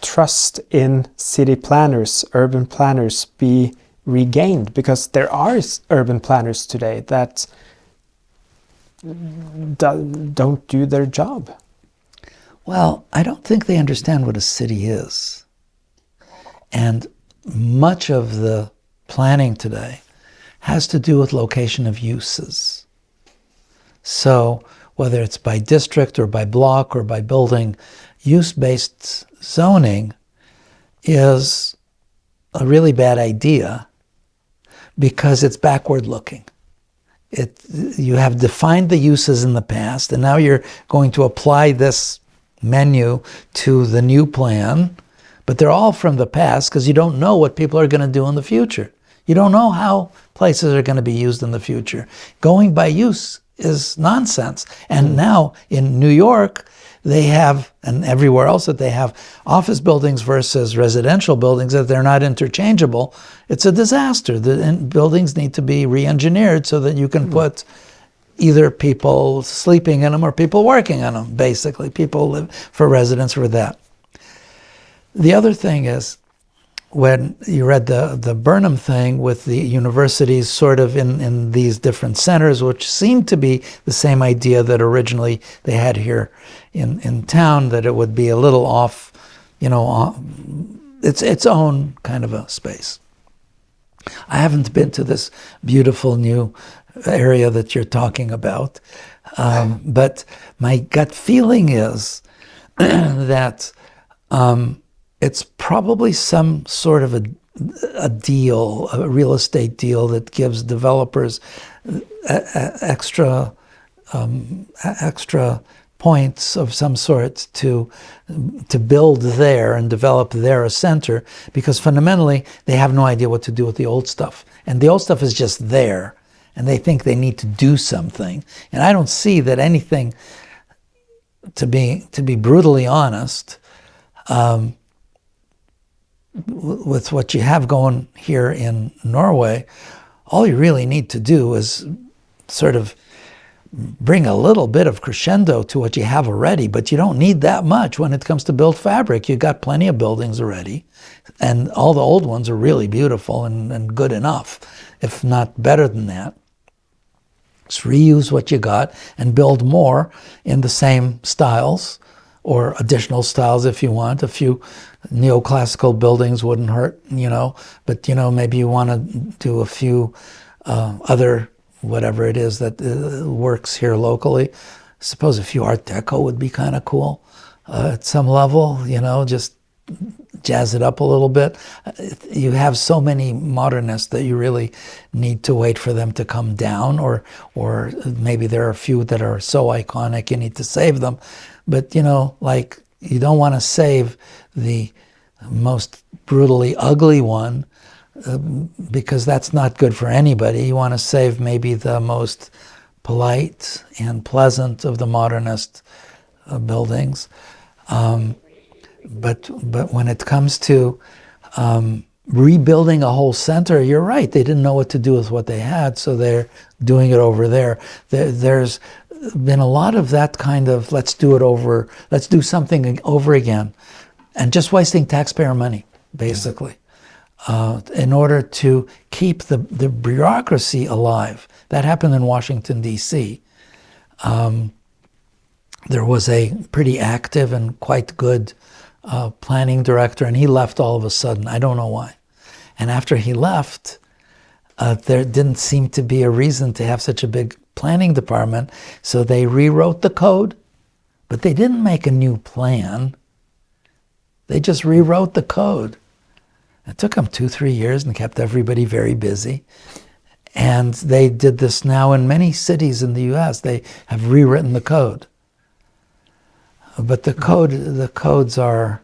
trust in city planners, urban planners, be regained? Because there are urban planners today that don't do their job. Well, I don't think they understand what a city is. And much of the planning today has to do with location of uses. So whether it's by district or by block or by building, use-based zoning is a really bad idea because it's backward looking. You have defined the uses in the past, and now you're going to apply this menu to the new plan, but they're all from the past because you don't know what people are going to do in the future. You don't know how places are going to be used in the future. Going by use is nonsense. And now in New York, they have, and everywhere else that they have, office buildings versus residential buildings, that they're not interchangeable. It's a disaster. The buildings need to be re-engineered so that you can put either people sleeping in them or people working in them, basically. People live for residents for that. The other thing is, when you read the Burnham thing with the universities sort of in these different centers, which seemed to be the same idea that originally they had here in town, that it would be a little off, its own kind of a space. I haven't been to this beautiful new area that you're talking about, but my gut feeling is that it's probably some sort of a deal, a real estate deal that gives developers extra points of some sort to build there and develop there a center, because fundamentally they have no idea what to do with the old stuff. And the old stuff is just there, and they think they need to do something. And I don't see that anything, to be brutally honest, with what you have going here in Norway, all you really need to do is sort of bring a little bit of crescendo to what you have already, but you don't need that much when it comes to built fabric. You've got plenty of buildings already, and all the old ones are really beautiful and good enough, if not better than that. Just reuse what you got and build more in the same styles, or additional styles if you want. A few neoclassical buildings wouldn't hurt, but maybe you want to do a few other whatever it is that works here locally. I suppose a few Art Deco would be kind of cool at some level, just jazz it up a little bit. You have so many modernists that you really need to wait for them to come down, or maybe there are a few that are so iconic you need to save them. But, you don't want to save the most brutally ugly one because that's not good for anybody. You want to save maybe the most polite and pleasant of the modernist buildings. But when it comes to rebuilding a whole center, you're right. They didn't know what to do with what they had, so they're doing it over there. There's been a lot of that kind of let's do something over again, and just wasting taxpayer money, basically, in order to keep the bureaucracy alive. That happened in Washington, D.C. There was a pretty active and quite good planning director, and he left all of a sudden. I don't know why. And after he left, there didn't seem to be a reason to have such a big planning department, so they rewrote the code, but they didn't make a new plan. They just rewrote the code. It took them 2-3 years and kept everybody very busy. And they did this now in many cities in the US. They have rewritten the code. But the codes are,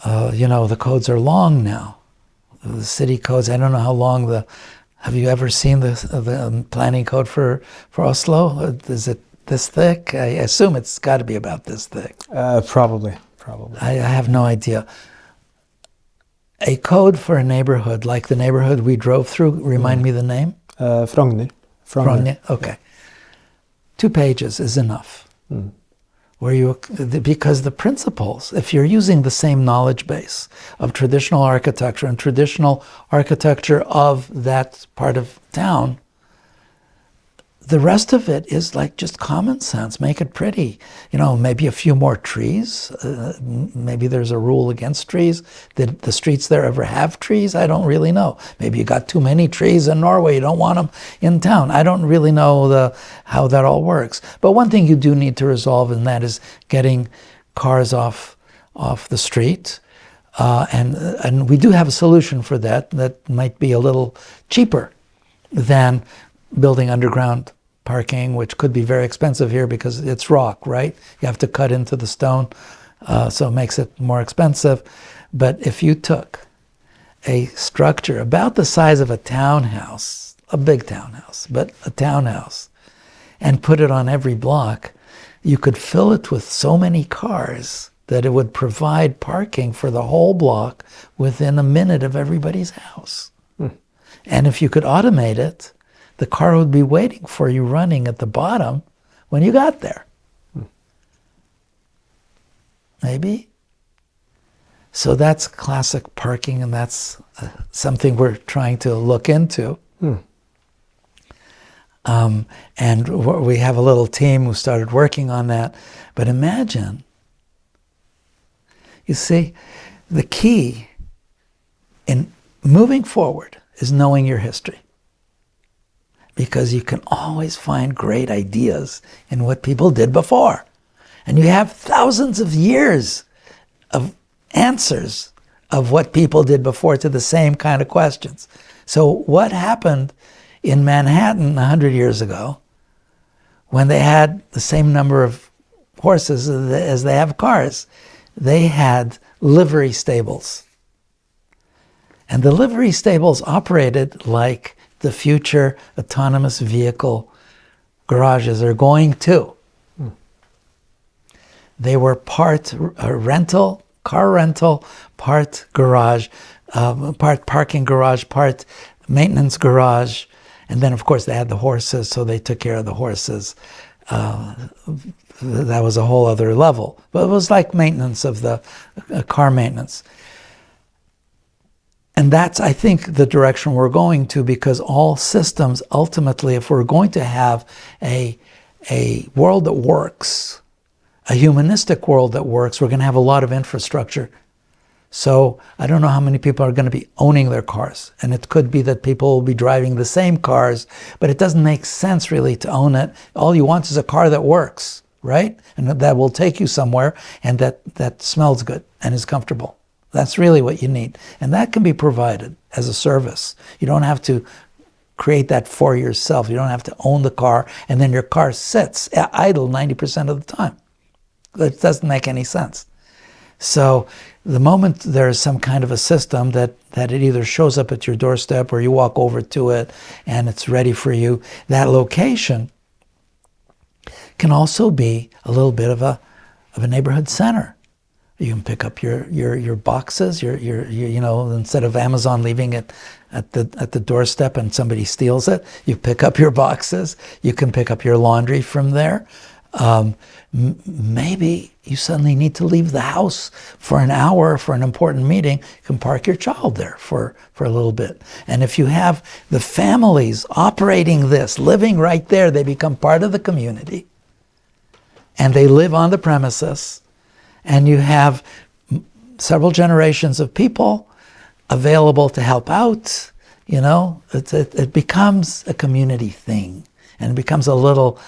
the codes are long now. The city codes, I don't know how long have you ever seen the planning code for Oslo? Is it this thick? I assume it's got to be about this thick. Probably. I have no idea. A code for a neighborhood, like the neighborhood we drove through, remind me the name? Frogner. Okay. 2 pages is enough. Because the principles, if you're using the same knowledge base of traditional architecture and traditional architecture of that part of town, the rest of it is like just common sense. Make it pretty. Maybe a few more trees. Maybe there's a rule against trees. Did the streets there ever have trees? I don't really know. Maybe you got too many trees in Norway. You don't want them in town. I don't really know how that all works. But one thing you do need to resolve, and that is getting cars off the street. And we do have a solution for that might be a little cheaper than building underground parking, which could be very expensive here because it's rock, right? You have to cut into the stone, so it makes it more expensive. But if you took a structure about the size of a townhouse, a big townhouse, but a townhouse, and put it on every block, you could fill it with so many cars that it would provide parking for the whole block within a minute of everybody's house. And if you could automate it, the car would be waiting for you running at the bottom when you got there. Maybe? So that's classic parking, and that's something we're trying to look into. And we have a little team who started working on that. But imagine, you see, the key in moving forward is knowing your history. Because you can always find great ideas in what people did before. And you have thousands of years of answers of what people did before to the same kind of questions. So what happened in Manhattan 100 years ago when they had the same number of horses as they have cars? They had livery stables. And the livery stables operated like the future autonomous vehicle garages are going to. They were part rental, car rental, part garage, part parking garage, part maintenance garage. And then, of course, they had the horses, so they took care of the horses. That was a whole other level. But it was like maintenance of the car maintenance. And that's, I think, the direction we're going to, because all systems, ultimately, if we're going to have a world that works, a humanistic world that works, we're going to have a lot of infrastructure. So I don't know how many people are going to be owning their cars. And it could be that people will be driving the same cars, but it doesn't make sense really to own it. All you want is a car that works, right? And that will take you somewhere, and that smells good and is comfortable. That's really what you need. And that can be provided as a service. You don't have to create that for yourself. You don't have to own the car, and then your car sits idle 90% of the time. That doesn't make any sense. So the moment there's some kind of a system that it either shows up at your doorstep or you walk over to it and it's ready for you, that location can also be a little bit of a neighborhood center. You can pick up your boxes, your instead of Amazon leaving it at the doorstep and somebody steals it, you pick up your boxes. You can pick up your laundry from there. Maybe you suddenly need to leave the house for an hour for an important meeting. You can park your child there for a little bit. And if you have the families operating this, living right there, they become part of the community. And they live on the premises. And you have several generations of people available to help out, you know, it becomes a community thing, and it becomes a little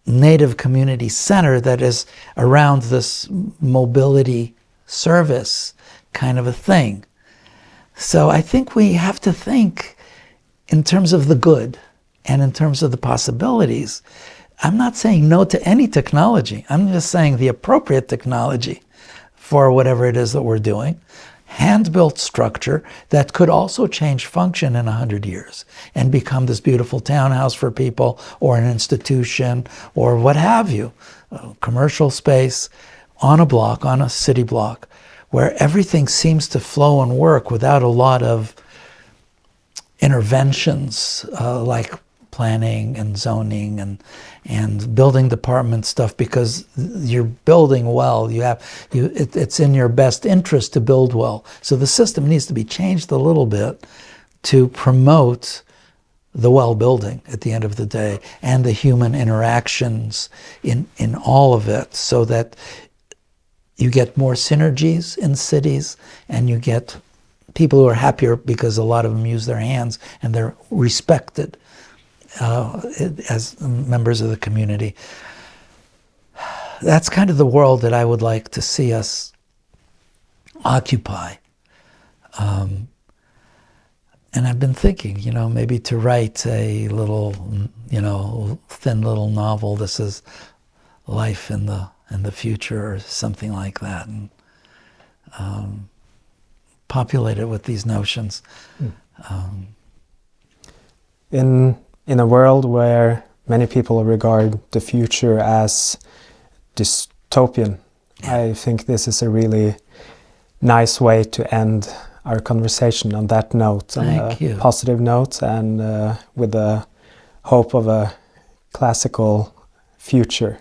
native community center that is around this mobility service kind of a thing. So I think we have to think in terms of the good and in terms of the possibilities. I'm not saying no to any technology. I'm just saying the appropriate technology for whatever it is that we're doing. Hand-built structure that could also change function in 100 years and become this beautiful townhouse for people, or an institution, or what have you. A commercial space on a block, on a city block, where everything seems to flow and work without a lot of interventions like planning and zoning and building department stuff, because you're building well. It's in your best interest to build well. So the system needs to be changed a little bit to promote the well building at the end of the day, and the human interactions in all of it, so that you get more synergies in cities, and you get people who are happier because a lot of them use their hands and they're respected as members of the community. That's kind of the world that I would like to see us occupy. And I've been thinking, you know, maybe to write a little, you know, thin little novel. This is life in the future, or something like that, and populate it with these notions. In a world where many people regard the future as dystopian, I think this is a really nice way to end our conversation on that note, on a positive note, and with the hope of a classical future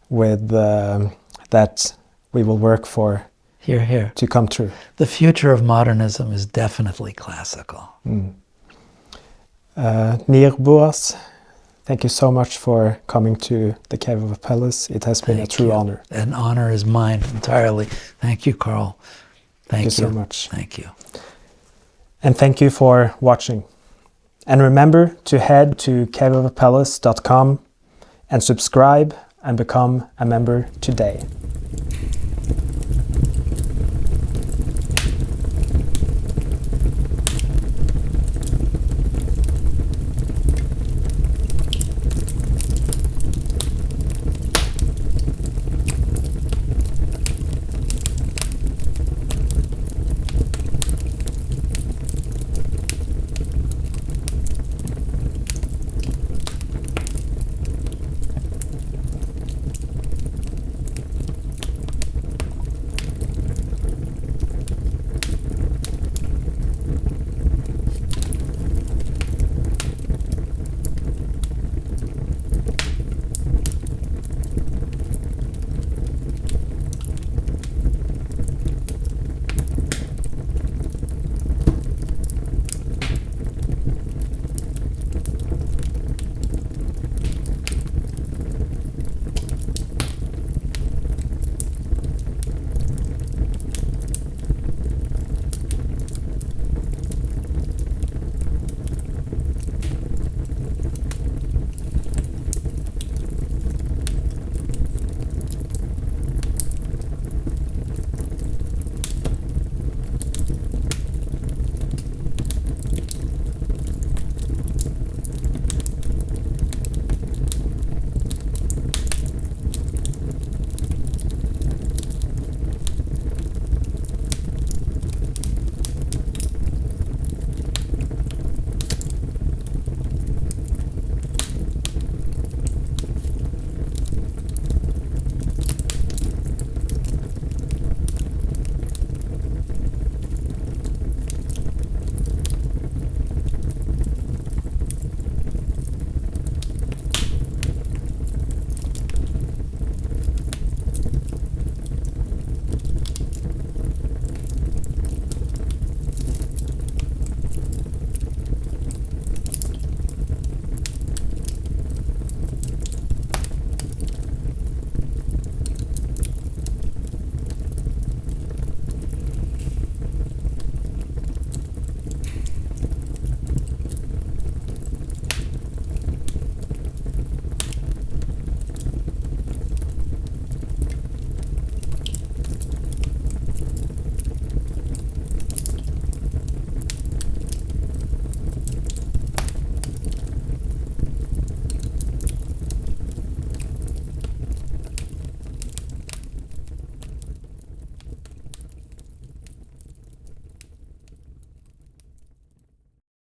with that we will work for. Hear, hear. To come true. The future of modernism is definitely classical. Nir Buras, thank you so much for coming to the Cave of Apelles. It has been a true honor. An honor is mine entirely. Thank you, Carl. Thank you so much. Thank you. And thank you for watching. And remember to head to caveofapelles.com and subscribe and become a member today.